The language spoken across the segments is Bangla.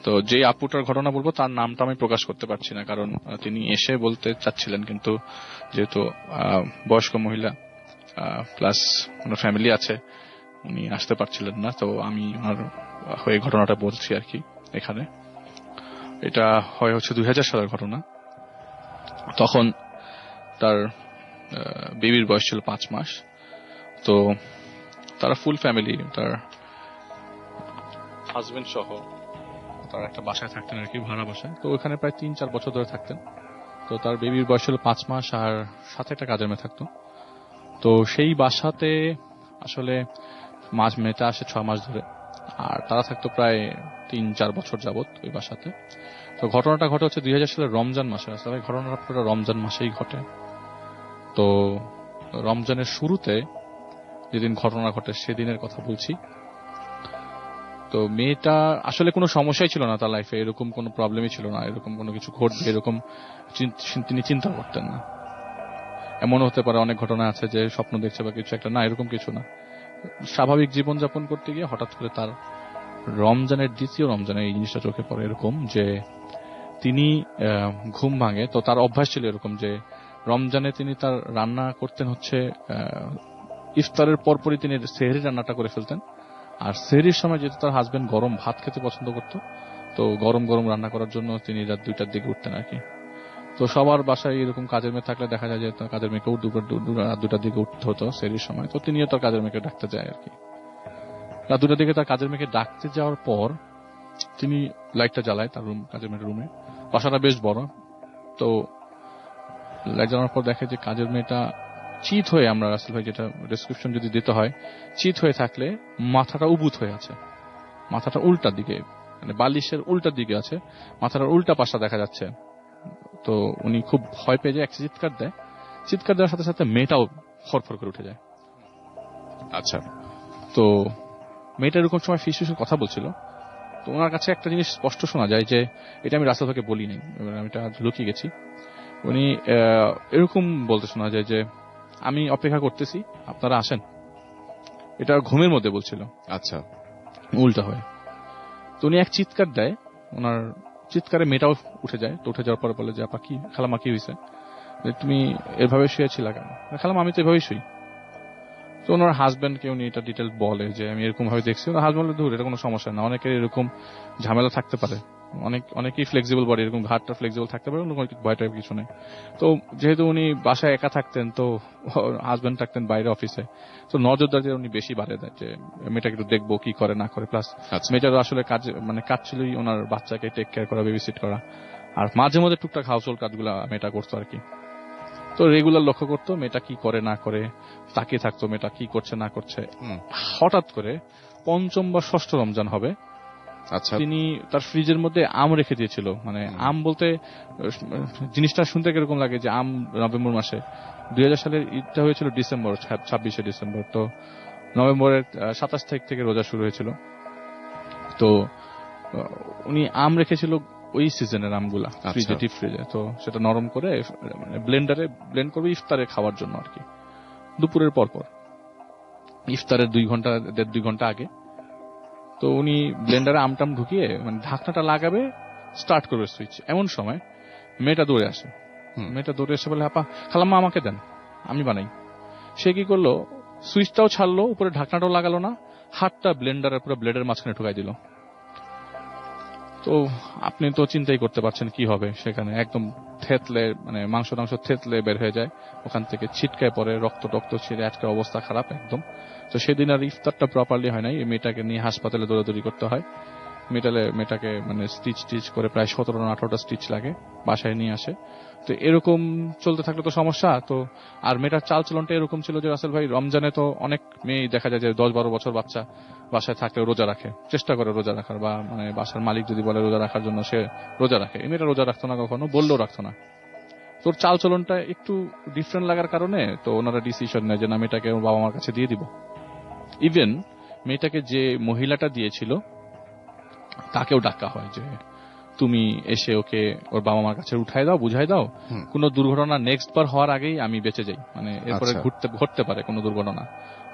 তো যে আপুটার ঘটনা বলবো তার নামটা আমি প্রকাশ করতে পারছি না, কারণ তিনি এসে বলতে চাচ্ছিলেন, কিন্তু যেহেতু বয়স্ক মহিলা প্লাস ওনার ফ্যামিলি আছে, উনি আসতে পারছিলেন না। তো আমি ওনার হয়ে ঘটনাটা বলছি আর কি এখানে। এটা হয় হচ্ছে 2000 সালের ঘটনা। তখন তার বেবির বয়স ছিল 5 মাস। তো তারা ফুল ফ্যামিলি, তার হাজবেন্ড সহ তার একটা বাসায় থাকতেন আর কি, ভাড়া বাসায়। তো ওখানে প্রায় 3-4 বছর ধরে থাকতেন। তো তার বেবির বয়স ছিল 5 মাস, আর সাথে একটা কাজের মেয়ে থাকতো। তো সেই বাসাতে আসলে মেয়েটা আসে 6 মাস ধরে, আর তারা থাকতো প্রায় 3-4 বছর যাবত ওই বাসাতে। তো ঘটনাটা ঘটে হচ্ছে 2000 সালের রমজান মাসে। আসলে ঘটনাটা পুরো রমজান মাসেই ঘটে। তো রমজানের শুরুতে যেদিন ঘটনা ঘটে সেদিনের কথা বলছি। তো মেয়েটা আসলে কোনো সমস্যাই ছিল না তার লাইফে, এরকম কোনো প্রবলেমই ছিল না, এরকম কোনো কিছু ঘটবে এরকম তিনি চিন্তা করতেন না। এমন হতে পারে, অনেক ঘটনা আছে যে স্বপ্ন দেখছে বা কিছু একটা, না এরকম কিছু না। স্বাভাবিক জীবনযাপন করতে গিয়ে হঠাৎ করে তার রমজানের দ্বিতীয় রমজানে এই জিনিসটা চোখে পড়ে, এরকম যে তিনি ঘুম ভাঙে। তো তার অভ্যাস ছিল এরকম যে রমজানে তিনি তার রান্না করতেন হচ্ছে ইফতারের পরপরই তিনি সেহরি রান্নাটা করে ফেলতেন। আর সেহরির সময় যেহেতু তার হাজবেন্ড গরম ভাত খেতে পছন্দ করত, তো গরম গরম রান্না করার জন্য তিনি রাত 2টার দিকে উঠতেন আর কি। তো সবার বাসায় এরকম কাজের মেয়ে থাকলে দেখা যায় যে কাজের মেয়েকেও রাত 2টার দিকে উঠতে হতো সেহরির সময়। তো তিনিও তার কাজের মেয়েকে ডাকতে যায় আর কি। রাত 2টার দিকে তার কাজের মেয়েকে ডাকতে যাওয়ার পর তিনি লাইটটা জ্বালায় তার রুম, কাজের মেয়ের রুমে। বাসাটা বেশ বড়। তো লাইট জ্বালানোর পর দেখে যে কাজের মেয়েটা চিত হয়ে, আমরা রাসেল ভাই যেটা ডেসক্রিপশন যদি দিতে হয়, চিত হয়ে থাকলে মাথাটা উবুত হয়ে আছে, মাথাটা উল্টার দিকে, মানে বালিশের উল্টার দিকে আছে, মাথাটার উল্টা পাশটা দেখা যাচ্ছে। তো উনি খুব ভয় পেয়ে যায়, একটা চিৎকার দেয়। চিৎকার দেওয়ার সাথে সাথে মেয়েটাও ফরফর করে উঠে যায়। আচ্ছা। তো মেয়েটা এরকম সময় ফিসফিসে কথা বলছিল। তো ওনার কাছে একটা জিনিস স্পষ্ট শোনা যায়, যে এটা আমি রাসেল ভাইকে বলি নাই, আমি এটা লুকিয়ে গেছি। উনি এরকম বলতে শোনা যায় যে আমি অপেক্ষা করতেছি, আপনারা আসেন। এটা ঘুমের মধ্যে বলছিল। আচ্ছা। উল্টা হয়ে তো উনি এক চিৎকার দেয়, ওনার চিৎকারে মেয়েটাও উঠে যায়। তো উঠে যাওয়ার পর বলে যে আপা কি, খালামা কি হয়েছে, তুমি এভাবে শুয়েছিলা কেন? খালামা আমি তো এভাবেই শুই। তো ওনার হাজবেন্ডকে উনি এটা ডিটেল বলে যে আমি এরকম ভাবে দেখছি। ওনার হাজবেন্ড বলে ধর এটা কোনো সমস্যা না, অনেকের এরকম ঝামেলা থাকতে পারে, অনেকেই ফ্লেক্সিবল বডি, এরকম ঘাটটা ফ্লেক্সিবল থাকতে পারে, কোনো ভয় টাইপ কিছু নেই। তো যেহেতু উনি বাসায় একা থাকতেন, তো হাজবেন্ড থাকতেন বাইরে অফিসে, তো নজরদারি উনি বেশি বাড়ে দেয় যে মেয়েটাকে একটু দেখবো কি করে না করে। প্লাস মেয়েটারও আসলে কাজ, মানে কাজ ছিলই ওনার বাচ্চাকে টেক কেয়ার করা, বেবিসিট করা, আর মাঝে মধ্যে টুকটাক হাউস হোল্ড কাজগুলো মেয়েটা করতো আর কি। তো রেগুলার লক্ষ্য করতো মেয়েটা কি করে না করে, তাকিয়ে থাকতো মেয়েটা কি করছে না করছে। হঠাৎ করে 5ম বা 6ষ্ঠ রমজান হবে, আচ্ছা, তিনি তার ফ্রিজের মধ্যে আম রেখে দিয়েছিল। মানে আম বলতে জিনিসটা শুনতে কিরকম লাগে যে আম নভেম্বর মাসে, 2000 সালের ঈদটা হয়েছিল ডিসেম্বর, 26শে ডিসেম্বর। তো নভেম্বরের 27 তারিখ থেকে রোজা শুরু হয়েছিল। তো উনি আম রেখেছিল ওই সিজনের আমগুলা ফ্রিজে, ডিপ ফ্রিজে। তো সেটা নরম করে মানে ব্লেন্ডারে ব্লেন্ড করবে ইফতারে খাওয়ার জন্য আর কি, দুপুরের পর পর, ইফতারের 1.5-2 ঘন্টা আগে। তো উনি ব্লেন্ডারে আমটাম ঢুকিয়ে মানে ঢাকনাটা লাগাবে, স্টার্ট করবে সুইচ, এমন সময় মেয়েটা দৌড়ে আসে। মেয়েটা দৌড়ে এসে বলে আপা খালাম্মা আমাকে দেন, আমি বানাই। সে কি করলো, সুইচটাও ছাড়লো, উপরে ঢাকনাটাও লাগালো না, হাতটা ব্লেন্ডারের পুরো ব্লেডের মাঝখানে ঢুকাই দিল। তো আপনি তো চিন্তাই করতে পারছেন কি হবে সেখানে, একদম থেতলে, মানে মাংস থেতলে বের হয়ে যায় ওখান থেকে, ছিটকায় পরে, রক্ত ছিঁড়ে আজকে অবস্থা খারাপ একদম। তো সেদিন আর ইফতারটা প্রপারলি হয় নাই, মেয়েটাকে নিয়ে হাসপাতালে দৌড়াদৌড়ি করতে হয়। মেয়েটাকে মানে স্টিচ করে প্রায় 17-18টা স্টিচ লাগে, বাসায় নিয়ে আসে। তো এরকম চলতে থাকলে তো সমস্যা। তো আর মেয়েটার চালচলনটা এরকম ছিল যে রাসেল ভাই, রমজানে তো অনেক মেয়ে দেখা যায় যে 10-12 বছর বাচ্চা বাসায় থাকলে রোজা রাখে, চেষ্টা করে রোজা রাখার, বা মানে বাসার মালিক যদি বলে রোজা রাখার জন্য সে রোজা রাখে। এই মেয়েটা রোজা রাখতো না, কখনো বললেও রাখতো না। তোর চালচলনটা একটু ডিফারেন্ট লাগার কারণে তো ওনারা ডিসিশন নেয় যে না, মেয়েটাকে ওর বাবা মার কাছে দিয়ে দিব। ইভেন মেয়েটাকে যে মহিলাটা দিয়েছিল তাকেও ডাকা হয় যে তুমি এসে ওকে ওর বাবা মার কাছে উঠাই দাও, বুঝাই দাও, কোনো দুর্ঘটনা নেক্সট বার হওয়ার আগেই আমি বেঁচে যাই, মানে এরপরে ঘটতে পারে কোনো দুর্ঘটনা,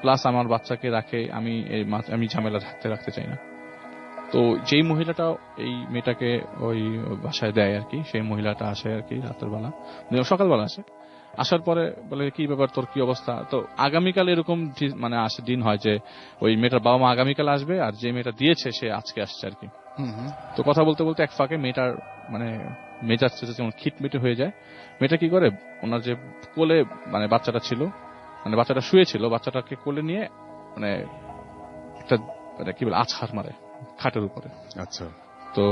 প্লাস আমার বাচ্চাকে রাখে, আমি ঝামেলা রাখতে চাই না। তো যেই মহিলাটা এই মেয়েটাকে ওই বাসায় দেয় আর কি, সেই মহিলাটা আসে আর কি রাতের বেলা, সকালবেলা আসে। আসার পরে বলে কি ব্যাপার, তোর কি অবস্থা। তো আগামীকাল এরকম মানে আসে দিন হয় যে ওই মেয়েটার বাবা মা আগামীকাল আসবে, আর যে মেয়েটা দিয়েছে সে আজকে আসছে আর কি। তো কথা বলতে বলতে এক ফাঁকে মেয়েটার মানে মেজাজ যেমন খিটমিটে হয়ে যায়। মেয়েটা কি করে, ওনার যে কোলে মানে বাচ্চাটা ছিল, মানে বাচ্চাটা শুয়েছিল, বাচ্চাটাকে কোলে নিয়ে মানে একটা মানে কি বলে আছাড় মারে খাটের উপরে। আচ্ছা। তো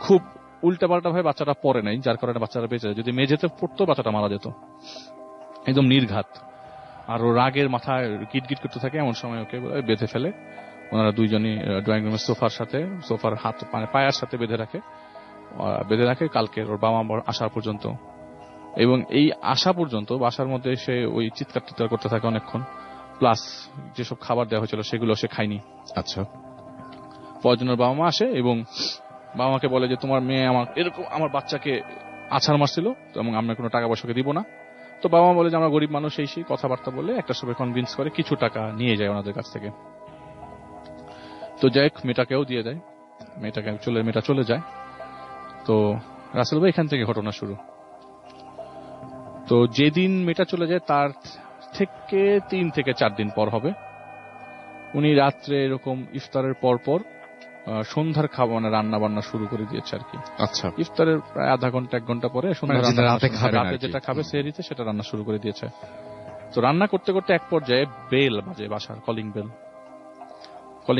খুব উল্টাপাল্টা ভাবে বাচ্চাটা পড়ে নাই, যার কারণে বাচ্চাটা বেঁচে যায়। যদি মেঝেতে পড়তো বাচ্চাটা মারা যেত, একদম নির্ঘাত। আর ও রাগের মাথায় গিট করতে থাকে, এমন সময় ওকে বেঁধে ফেলে। ওনারা দুইজনই ড্রয়িং রুমের সোফার হাত মানে পায়ের সাথে বেঁধে রাখে কালকে ওর বাবা মা আসার পর্যন্ত। এবং এই আসা পর্যন্ত বাসার মধ্যে সে ওই চিৎকার করতে থাকে অনেকক্ষণ, প্লাস যেসব খাবার দেওয়া হয়েছিল সেগুলো সে খায়নি। আচ্ছা। পরজনের বাবা মা আসে এবং বাবা মাকে বলে যে তোমার মেয়ে এরকম আমার বাচ্চাকে আছাড় মারছিল, এবং আমরা কোনো টাকা পয়সাকে দিব না। তো বাবা মা বলে যে আমরা গরিব মানুষ, সেই কথাবার্তা বলে একটা সবাই কনভিন্স করে কিছু টাকা নিয়ে যায় ওনাদের কাছ থেকে। তো যাই মেয়েটাকেও দিয়ে দেয়, মেয়েটা চলে যায়। তো রাসেল ভাই এখান থেকে ঘটনা শুরু। তো যেদিন মেয়েটা চলে যায় তার থেকে 3 থেকে 4 দিন পর হবে, উনি রাত্রে এরকম ইফতারের পর সন্ধ্যার খাবার মানে রান্না বান্না শুরু করে দিয়েছে আর কি। আচ্ছা। ইফতারের প্রায় আধা ঘন্টা 1 ঘন্টা পরে সন্ধ্যা রাতে যেটা খাবে সেহরিতে সেটা রান্না শুরু করে দিয়েছে। তো রান্না করতে করতে এক পর্যায়ে বেল বাজে, বাসার কলিং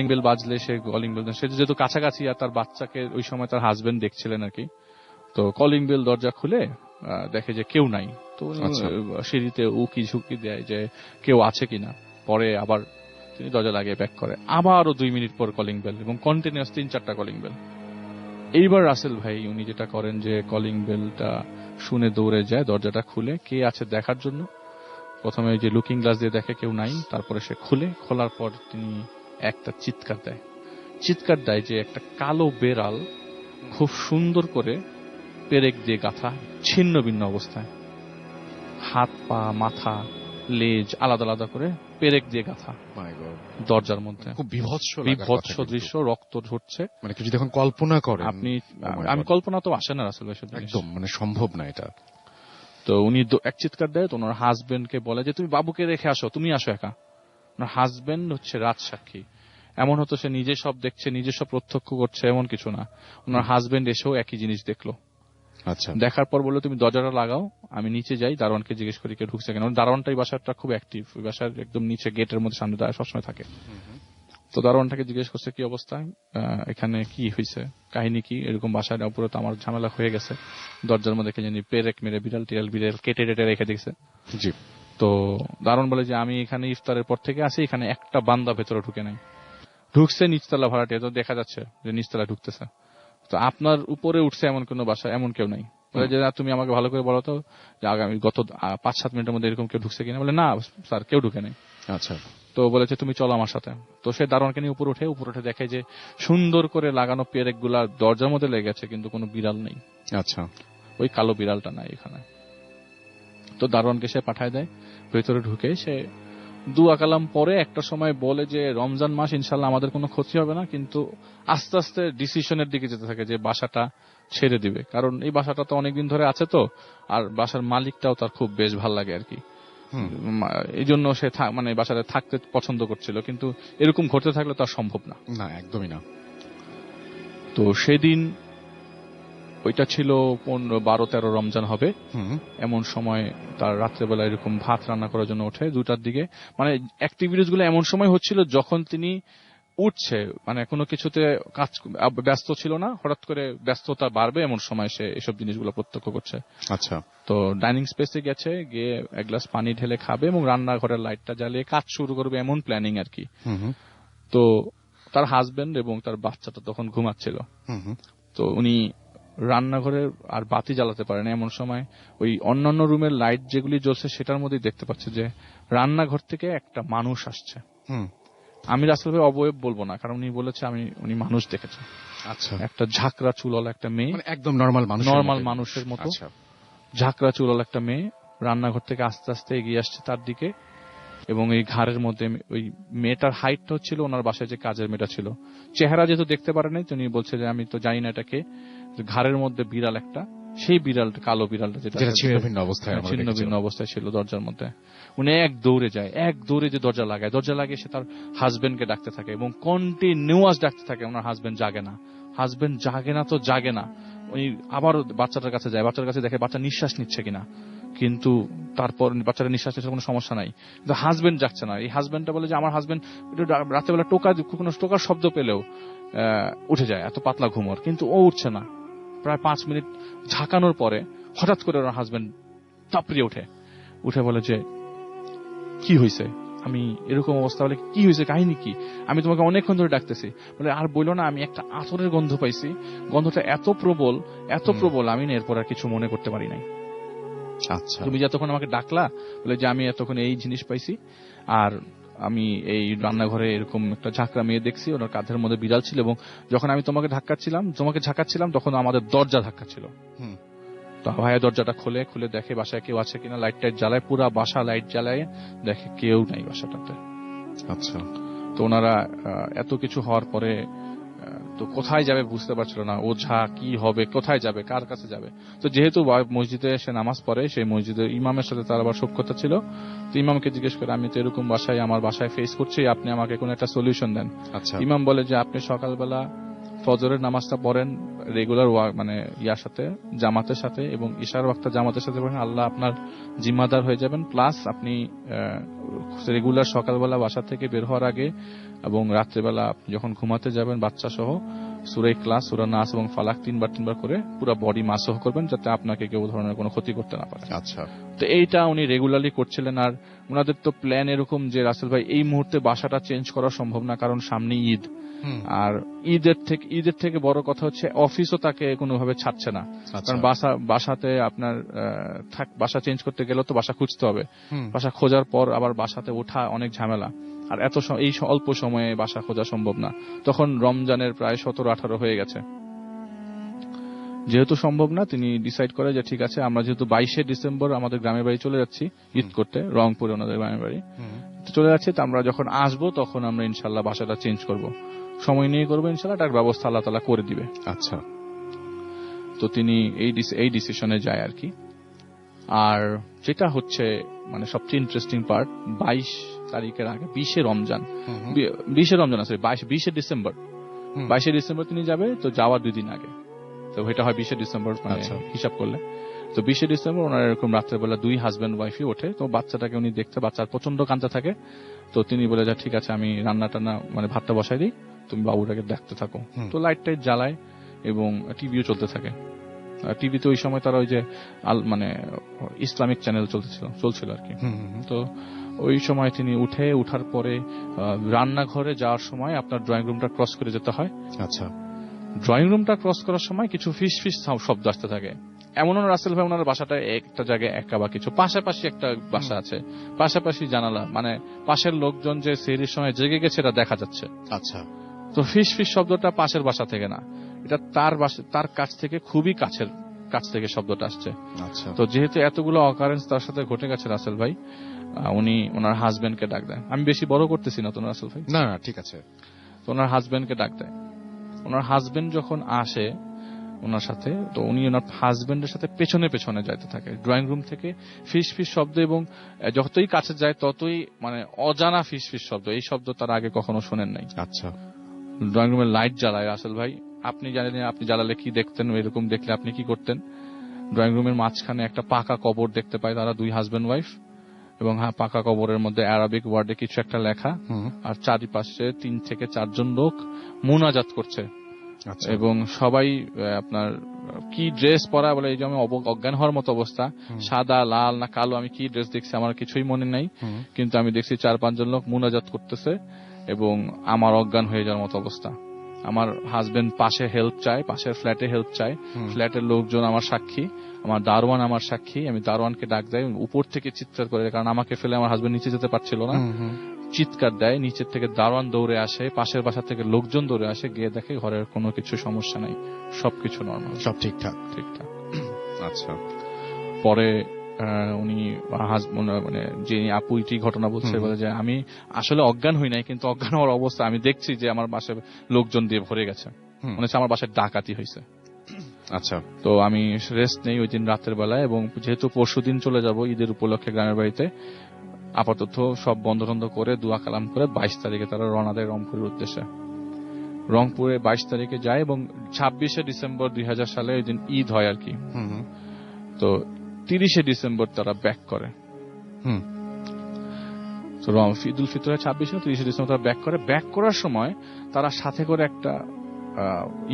বেল বাজলে সে যেহেতু কাছাকাছি, আর তার বাচ্চাকে ওই সময় তার হাজবেন্ড দেখছিলেন আর কি। তো কলিং বেল দরজা খুলে দেখে যে কেউ নাই। তো সিঁড়িতে উকি ঝুঁকি দেয় যে কেউ আছে কিনা। পরে আবার তিনি দরজা লাগিয়ে ব্যাক করে, আবারও 2 মিনিট পর কলিং বেল, এবং কন্টিনিউয়াস 3-4টা কলিং বেল। এইবার রাসেল ভাই উনি যেটা করেন যে কলিং বেলটা শুনে দৌড়ে যায় দরজাটা খুলে কে আছে দেখার জন্য। প্রথমে ওই যে লুকিং গ্লাস দিয়ে দেখে কেউ নাই, তারপরে সে খোলার পর তিনি একটা চিৎকার দেয় যে একটা কালো বেড়াল খুব সুন্দর করে পেরেক দিয়ে গাঁথা, ছিন্ন ভিন্ন অবস্থায়, হাত পা মাথা লেজ আলাদা আলাদা করে পেরেক দিয়ে গাঁথা দরজার মধ্যে। খুব বিভৎস দৃশ্য, রক্ত ঝরছে। মানে কিছু যখন কল্পনা করেন আপনি, আমি কল্পনা তো আসে না আসলে, একদম মানে সম্ভব না এটা। তো উনি এক চিৎকার দেয়, তো ওনার হাজবেন্ডকে বলে যে তুমি বাবুকে রেখে আসো, তুমি আসো একা। ওনার হাজবেন্ড হচ্ছে রাজ সাক্ষী, এমন হতো সে নিজে সব দেখছে, নিজে সব প্রত্যক্ষ করছে এমন কিছু না। ওনার হাজবেন্ড এসেও একই জিনিস দেখলো। আচ্ছা। দেখার পর বললো তুমি দরজাটা লাগাও, আমি নিচে যাই, দারোয়ানকে জিজ্ঞেস করি কে ঢুকছে কেন। দারোয়ানটাই বাসাটা খুব অ্যাক্টিভ, ওই বাসার একদম নিচে গেটের মধ্যে সামনে দাঁড়ায় সবসময় থাকে। তো দারোয়ানটাকে জিজ্ঞেস করছে কি অবস্থা, এখানে কি হয়েছে, কাহিনী কি, এরকম বাসায় উপরে তো আমার ঝামেলা হয়ে গেছে, দরজার মধ্যে জানি পেরেক মেরে বিড়াল কেটে রেখে দিয়েছে। জি। তো দারোয়ান বলে যে আমি এখানে ইফতারের পর থেকে আসি, এখানে একটা বান্দা ভেতরে ঢুকছে নিচতলা ভাড়াটিয়া, তো দেখা যাচ্ছে যে নিচতলা ঢুকতেছে। তো আপনার উপরে উঠছে এমন কোন বাসা এমন কেউ নাই। বলে যে তুমি আমাকে ভালো করে বলো তো যে আগামী গত 5-7 মিনিটের মধ্যে এরকম কেউ ঢুকছে কিনা। বলে না স্যার, কেউ ঢুকে নেই। আচ্ছা। তো বলেছে তুমি চলো আমার সাথে। তো সে দারোয়ানকে নিয়ে উপরে উঠে দেখে যে সুন্দর করে লাগানো পেরেক গুলা দরজার মধ্যে লেগে গেছে, কিন্তু কোনো বিড়াল নেই। আচ্ছা। ওই কালো বিড়ালটা নাই এখানে। তো দারোয়ানকে সে পাঠায় দেয়, ভেতরে ঢুকে সে দুয়া কালাম পরে একটা সময় বলে যে রমজান মাস ইনশাল্লাহ আমাদের কোনো ক্ষতি হবে না, কিন্তু আস্তে আস্তে ডিসিশনের দিকে যেতে থাকে যে বাসাটা ছেড়ে দিবে, কারণ এই বাসাটা তো অনেকদিন ধরে আছে, তো আর বাসার মালিকটাও তার খুব বেশ ভাল লাগে আর কি। এই জন্য সে মানে বাসাতে থাকতে পছন্দ করছিল, কিন্তু এরকম ঘটতে থাকলে তার সম্ভব না। না, একদমই না। তো সেদিন ওইটা ছিল 12-13 রমজান হবে, এমন সময় তার রাত্রেবেলা এরকম ভাত রান্না করার জন্য ওঠে 2টার দিকে। মানে অ্যাক্টিভিটিস গুলো এমন সময় হচ্ছিল যখন তিনি উঠছে, মানে কোনো কিছুতে কাজ ব্যস্ত ছিল না, হঠাৎ করে ব্যস্ততা বাড়বে এমন সময় সে এসব জিনিসগুলো প্রত্যক্ষ করছে। আচ্ছা। তো ডাইনিং স্পেসে গেছে, গিয়ে এক গ্লাস পানি ঢেলে খাবে এবং রান্নাঘরের লাইটটা জ্বালিয়ে কাজ শুরু করবে, এমন প্ল্যানিং আর কি। তো তার হাজবেন্ড এবং তার বাচ্চাটা তখন ঘুমাচ্ছিল। তো উনি রান্নাঘরে আর বাতি জ্বালাতে পারে না, এমন সময় ওই অন্যান্য রুমের লাইট যেগুলি জ্বলছে সেটার মধ্যেই দেখতে পাচ্ছে যে রান্নাঘর থেকে একটা মানুষ আসছে। আমি রাসেল ভাই অবয়ব বলবো না, কারণ উনি বলেছে উনি মানুষ দেখেছে। আচ্ছা। একটা ঝাঁকড়া চুলওয়ালা একটা মেয়ে, একদম নরমাল মানুষের মতো ঝাঁকড়া চুলওয়ালা একটা মেয়ে রান্নাঘর থেকে আস্তে আস্তে এগিয়ে আসছে তার দিকে, এবং এই ঘাড়ের মধ্যে ওই মেয়েটার হাইটটা হচ্ছিল ওনার বাসায় যে কাজের মেয়েটা ছিল, চেহারা যেহেতু দেখতে পারে নাই, তিনি বলছে যে আমি তো জানি না এটাকে, ঘাড়ের মধ্যে বিড়াল একটা, সেই বিড়ালটা, কালো বিড়ালটা যেটা ছিন্ন ভিন্ন অবস্থায় আমরা ছিন্ন দেখেছি। ভিন্ন অবস্থায় ছিল দরজার মধ্যে। উনি এক দৌড়ে যে দরজা লাগিয়ে সে তার হাজবেন্ডকে ডাকতে থাকে এবং কন্টিনিউয়াস ডাকতে থাকে। ওনার হাজবেন্ড জাগে না তো জাগে না। উনি আবার বাচ্চাটার কাছে যায়, বাচ্চার কাছে দেখে বাচ্চা নিঃশ্বাস নিচ্ছে কিনা, কিন্তু তারপর বাচ্চাটা নিঃশ্বাস নিচ্ছে, কোনো সমস্যা নাই, কিন্তু হাজবেন্ড যাচ্ছে না। এই হাজবেন্ডটা বলে যে আমার হাজবেন্ড রাতেবেলা কোনো টোকার শব্দ পেলেও উঠে যায়, এত পাতলা ঘুমোর, কিন্তু ও উঠছে না। প্রায় 5 মিনিট ঝাঁকানোর পরে হঠাৎ করে ওনার হাজবেন্ড তাপড়িয়ে উঠে বলে যে কি হয়েছে, আমি এরকম অবস্থা হলে কি হয়েছে, কাহিনী কি, আমি তোমাকে অনেকক্ষণ ধরে ডাকতেছি। বলে আর বললো না, আমি একটা আতরের গন্ধ পাইছি, গন্ধটা এত প্রবল আমি না এরপর আর কিছু মনে করতে পারি নাই। আচ্ছা, তুমি যতক্ষণ আমাকে ডাকলা, বলে যে আমি এতক্ষণ এই জিনিস পাইছি, আর আমি এই রান্নাঘরে এরকম একটা ঝাঁকড়া মেয়ে দেখছি, ওনার কাঁধের মধ্যে বিড়াল ছিল, এবং যখন আমি তোমাকে ঝাঁকাচ্ছিলাম তখন আমাদের দরজা ধাক্কা ছিল। তো ভাইয়া দরজাটা খুলে দেখে বাসায় কেউ আছে কিনা, লাইট টাইট জ্বালায়, পুরা বাসা লাইট জ্বালায়, দেখে কেউ নাই বাসাটাতে। আচ্ছা, তো ওনারা এত কিছু হওয়ার পরে তো কোথায় যাবে বুঝতে পারছিল না, ওঝা কি হবে, কোথায় যাবে, কার কাছে যাবে। তো যেহেতু মসজিদে এসে নামাজ পড়ে, সেই মসজিদের ইমামের সাথে তার আবার কথা ছিল, তো ইমামকে জিজ্ঞেস করে আমি তো এরকম আমার বাসায় ফেস করছি, আপনি আমাকে কোনো একটা সলিউশন দেন। আচ্ছা, ইমাম বলে যে আপনি সকালবেলা ফজরের নামাজটা পড়েন রেগুলার ইয়ার সাথে, জামাতের সাথে, এবং ইশার ওয়াক্তটা জামাতের সাথে পড়েন, আল্লাহ আপনার জিম্মাদার হয়ে যাবেন। প্লাস আপনি রেগুলার সকালবেলা বাসা থেকে বের হওয়ার আগে এবং রাত্রেবেলা যখন ঘুমাতে যাবেন বাচ্চা সহ সূরা ইখলাস, সূরা নাস এবং ফালাক 3 বার করে পুরো বডি মাসহ করবেন, যাতে আপনাকে কেউ ধরনের কোনো ক্ষতি করতে না পারে। আচ্ছা, তো এইটা উনি রেগুলারলি করছিলেন। আর ওনাদের তো প্ল্যান এরকম যে রাসেল ভাই এই মুহূর্তে বাসাটা চেঞ্জ করা সম্ভব না, কারণ সামনে ঈদ, আর ঈদের থেকে বড় কথা হচ্ছে অফিসও তাকে কোনোভাবে ছাড়ছে না, কারণ বাসাতে আপনার বাসা চেঞ্জ করতে গেলেও তো বাসা খুঁজতে হবে, বাসা খোঁজার পর আবার বাসাতে ওঠা অনেক ঝামেলা, আর এই অল্প সময়ে বাসা খোঁজা সম্ভব না। তখন রমজানের প্রায় 17-18 হয়ে গেছে। যেহেতু সম্ভব না, তিনি ডিসাইড করে যে ঠিক আছে, আমরা যেহেতু 22শে ডিসেম্বর আমাদের গ্রামের বাড়ি চলে যাচ্ছি ঈদ করতে, রংপুরে ওনাদের গ্রামের বাড়ি চলে যাচ্ছি, তো আমরা যখন আসবো তখন আমরা ইনশাল্লাহ বাসাটা চেঞ্জ করব, সময় নিয়ে করবো ইনশাল্লাহ, তার ব্যবস্থা আল্লাহ তাআলা করে দিবে। আচ্ছা, তো তিনি এই ডিসিশনে যায় আর কি। আর যেটা হচ্ছে মানে সবচেয়ে ইন্টারেস্টিং পার্ট, 22 তারিখের আগে 20শে রমজান, 20শে ডিসেম্বর, 22শে ডিসেম্বর তিনি যাবে, তো যাওয়ার 2 দিন আগে, তো এটা হয় 20শে ডিসেম্বর হিসাব করলে। তো 20শে ডিসেম্বর ওনার এরকম রাত্রেবেলা 2 হাজব্যান্ড ওয়াইফই ওঠে, তো বাচ্চাটাকে উনি দেখতে, বাচ্চার প্রচন্ড কাঁদতে থাকে। তো তিনি বলে যা ঠিক আছে, আমি রান্নাটা ভাতটা বসাই দিই, তুমি বাবুটাকে দেখতে থাকো। তো লাইট টাইট জ্বালায় এবং টিভিও চলতে থাকে। টিভিতে ওই সময় তারা ওই যে ইসলামিক চ্যানেল চলছিল আর কি। তো ওই সময় তিনি উঠার পরে রান্নাঘরে যাওয়ার সময় আপনার ড্রয়িং রুমটা ক্রস করে যেতে হয়। আচ্ছা, ড্রয়িং রুমটা ক্রস করার সময় কিছু ফিস ফিস শব্দ আসতে থাকে। এমন রাসেল ভাই ওনার বাসাটা একটা জায়গায় একা বা কিছু পাশাপাশি একটা বাসা আছে, পাশাপাশি জানালা, মানে পাশের লোকজন যে সেহরির সময় জেগে গেছে এটা দেখা যাচ্ছে। আচ্ছা, তো ফিস ফিস শব্দটা পাশের বাসা থেকে না, এটা তার কাছ থেকে খুবই কাছ থেকে শব্দটা আসছে। আচ্ছা, তো যেহেতু এতগুলো অকারেন্স তার সাথে ঘটে গেছে রাসেল ভাই, উনি ওনার হাজবেন্ডকে ডাক দেয়। আমি বেশি বড় করতেছি না তো রাসেল ভাই, না ঠিক আছে। তো ওনার হাজবেন্ডকে ডাক দেয়। ওনার হাজবেন্ড যখন আসে ওনার সাথে, তো উনি ওনার হাজবেন্ডের সাথে পেছনে পেছনে যাইতে থাকে ড্রয়িং রুম থেকে, ফিস ফিস শব্দ, এবং যতই কাছে যায় ততই অজানা ফিস ফিস শব্দ, এই শব্দ তার আগে কখনো শোনেন নাই। আচ্ছা, ড্রয়িং রুমের লাইট জ্বালায় রাসেল ভাই, আপনি জানেন আপনি জ্বালালে কি দেখতেন, এরকম দেখলে আপনি কি করতেন। ড্রয়িং রুমের মাঝখানে একটা পাকা কবর দেখতে পায় তারা, 2 হাজবেন্ড ওয়াইফ, এবং পাকা কবরের মধ্যে আরবিক ওয়ার্ডে কিছু একটা লেখা, আর চারিপাশে 3 থেকে 4 জন লোক মুনাজাত করছে। এবং সবাই আপনার কি ড্রেস পরা, বলে এই যে আমি অজ্ঞান হওয়ার মতো অবস্থা, সাদা লাল না কালো, আমি কি ড্রেস দেখছি আমার কিছুই মনে নাই, কিন্তু আমি দেখছি 4-5 জন লোক মুনাজাত করতেছে এবং আমার অজ্ঞান হয়ে যাওয়ার মতো অবস্থা। আমার হাজবেন্ড পাশে হেল্প চায়, পাশের ফ্ল্যাটে হেল্প চায়, ফ্ল্যাটের লোকজন আমার সাক্ষী, আমার দারোয়ান আমার সাক্ষী। আমি দারোয়ানকে ডাক দেয়, উপর থেকে চিৎকার করে, কারণ আমাকে ফেলে আমার হাজবেন্ড নিচে যেতে পারছিল না, চিৎকার দেয়, নিচের থেকে দারোয়ান দৌড়ে আসে, পাশের বাসা থেকে লোকজন দৌড়ে আসে, গিয়ে দেখে ঘরের কোনো কিছু সমস্যা নাই, সবকিছু নর্মাল, সব ঠিকঠাক। ঠিকঠাক। আচ্ছা, পরে উনি মানে যে আপুটি ঘটনা বলছে, বলে যে আমি আসলে অজ্ঞান হই নাই, কিন্তু অজ্ঞান হওয়ার অবস্থা আমি দেখছি যে আমার বাসায় লোকজন দিয়ে ভরে গেছে, মনে হচ্ছে আমার বাসায় ডাকাতি হয়েছে। আচ্ছা। তো আমি রেস্ট নেই ওই দিন রাতের বেলায়, এবং যেহেতু পরশুদিন চলে যাব ঈদের উপলক্ষে গ্রামের বাড়িতে, আপাতত সব বন্ধ টন্ধ করে দোয়া কালাম করে 22 তারিখে তারা রওনা দেয় রংপুরের উদ্দেশ্যে। রংপুরে 22 তারিখে যায় এবং 26শে ডিসেম্বর 2000 সালে ওই দিন ঈদ হয় আর কি। তো 30শে ডিসেম্বর তারা ব্যাক করে। তো ঈদ উল ফিতর 26শে, 30শে ডিসেম্বর তারা ব্যাক করে। ব্যাক করার সময় তারা সাথে করে একটা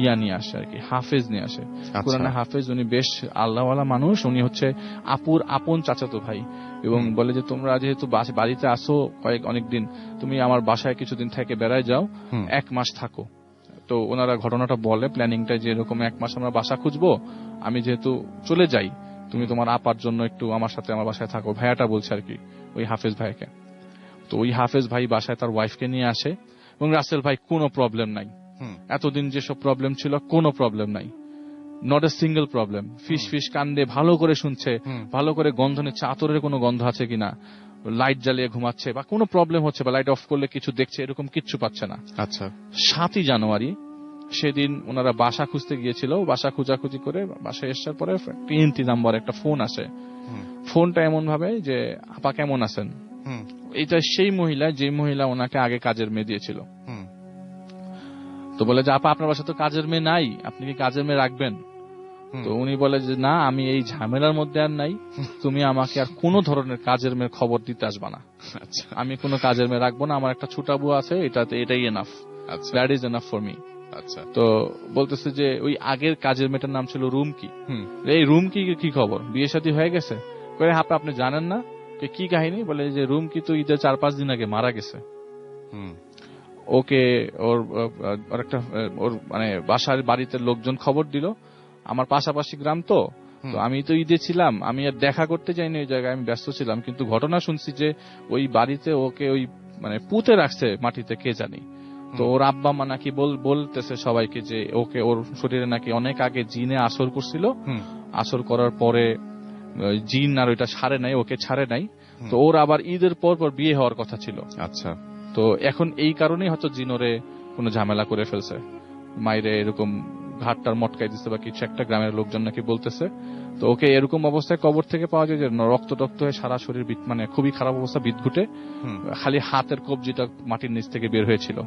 ইয়া নিয়ে আসে আর কি, হাফেজ নিয়ে আসে, কোরআনে হাফেজ। উনি বেশ আল্লাহওয়ালা মানুষ, উনি হচ্ছে আপুর আপন চাচাতো ভাই, এবং বলে যে তোমরা যেহেতু বাড়িতে আসো অনেকদিন, তুমি আমার বাসায় কিছুদিন থেকে বেড়ায় যাও, 1 মাস থাকো। তো ওনারা ঘটনাটা বলে, প্ল্যানিংটা যে এরকম 1 মাস আমরা বাসা খুঁজবো, আমি যেহেতু চলে যাই, তুমি তোমার আপার জন্য একটু আমার সাথে আমার বাসায় থাকো। ভাইয়াটা বলছে আর কি, ওই হাফেজ ভাইকে। তো ওই হাফেজ ভাই বাসায় তার ওয়াইফকে নিয়ে আসে, এবং রাসেল ভাই কোনো প্রবলেম নাই, এতদিন যেসব প্রবলেম ছিল কোনো প্রবলেম নাই, নট এ সিঙ্গেল প্রবলেম। ফিস কান্দে ভালো করে শুনছে, ভালো করে গন্ধ নিচ্ছে, আতরের কোনো গন্ধ আছে কিনা, লাইট জ্বালিয়ে ঘুমাচ্ছে, বা কোনো প্রবলেম হচ্ছে বা লাইট অফ করলে কিছু দেখছে, এরকম কিচ্ছু পাচ্ছে না। আচ্ছা। 7ই জানুয়ারি সেদিন ওনারা বাসা খুঁজতে গিয়েছিল, বাসা খুঁজাখুঁজি করে বাসায় আসার পরে 3 নাম্বার একটা ফোন আসে। ফোনটা এমন ভাবে যে আপা কেমন আছেন, এটা সেই মহিলা যে মহিলা ওনাকে আগে কাজের মেয়ে দিয়েছিল। তো বলে যে আপা আপনার বাসায় তো কাজের মেয়ে নাই, আপনি কি কাজের মেয়ে রাখবেন? তো উনি বলে যে না, আমি এই ঝামেলার মধ্যে আর নাই, তুমি আমাকে আর কোন ধরনের কাজের মেয়ের খবর দিতে আসবা না, আমি কোনো কাজের মেয়ে রাখবো না, আমার একটা ছোটা বুয়া আছে, এটাই enough, that is enough for me. তো বলতেছে যে ওই আগের কাজের মেয়েটার নাম ছিল রুমকি। এই রুমকি কি খবর, বিয়ে শাদী হয়ে গেছে? আপনি জানেন না? কি কাহিনী? বলে যে রুমকি তো ঈদের 4-5 দিন আগে মারা গেছে। ওকে ওর একটা ওর মানে বাসার বাড়িতে লোকজন খবর দিল, আমার পাশাপাশি গ্রাম তো আমি তো ঈদে ছিলাম, আমি আর দেখা করতে যাইনি ওই জায়গায়, আমি ব্যস্ত ছিলাম, কিন্তু ঘটনা শুনছি যে ওই বাড়িতে ওকে ওই মানে পুঁতে রাখছে মাটিতে, কে জানি। তো ওর আব্বা মা নাকি বলতেছে সবাইকে যে ওকে, ওর শরীরে নাকি অনেক আগে জিনে আসর করছিল, আসর করার পরে জিন আর ওইটা ছাড়ে নাই, ওকে ছাড়ে নাই। তো ওর আবার ঈদের পর বিয়ে হওয়ার কথা ছিল। আচ্ছা। তো এখন এই কারণেই হয়তো জিনোরে কোনো ঝামেলা করে ফেলছে, মাইরে এরকম ঘাটটার মটকাই দিচ্ছে বা কিছু একটা, গ্রামের লোকজন নাকি বলতেছে। তো ওকে এরকম অবস্থায় কবর থেকে পাওয়া যায় যে রক্ত হয়ে সারা শরীর মানে খুবই খারাপ অবস্থা, বিদ্ঘুটে, খালি হাতের কবজিটা মাটির নিচ থেকে বের হয়েছিল।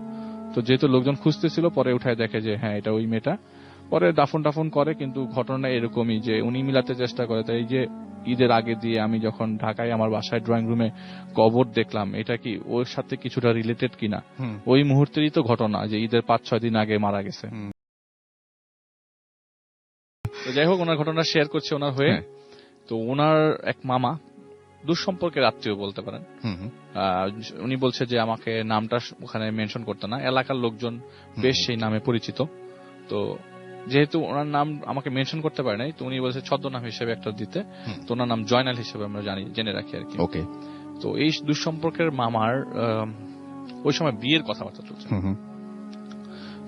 তো যেহেতু লোকজন খুঁজতেছিল, পরে উঠায় দেখে যে হ্যাঁ এটা ওই মেয়েটা। পরে দাফন করে, কিন্তু ঘটনা এরকমই যে উনি মিলাতে চেষ্টা করে। তাই যে ঈদের আগে দিয়ে আমি যখন ঢাকায় আমার বাসায় ড্রয়িং রুমে কবর দেখলাম, এটা কি ওর সাথে কিছুটা রিলেটেড কিনা, ওই মুহূর্তেরই তো ঘটনা যে ঈদের 5-6 দিন আগে মারা গেছে। তো যাই হোক, ওনার ঘটনা শেয়ার করছে ওনার হয়ে। তো ওনার এক মামা, দুঃসম্পর্কের আত্মীয় বলতে পারেন, উনি বলছে যে আমাকে নামটা ওখানে মেনশন করতে না, এলাকার লোকজন বেশ সেই নামে পরিচিত। তো যেহেতু ওনার নাম আমাকে মেনশন করতে পারে নাই, তো উনি বলছে ছদ্মনাম হিসেবে একটা দিতে। তো ওনার নাম জয়নাল হিসেবে আমরা জেনে রাখি আর কি। ওকে। তো এই দুঃসম্পর্কের মামার ওই সময় বিয়ের কথাবার্তা চলছে।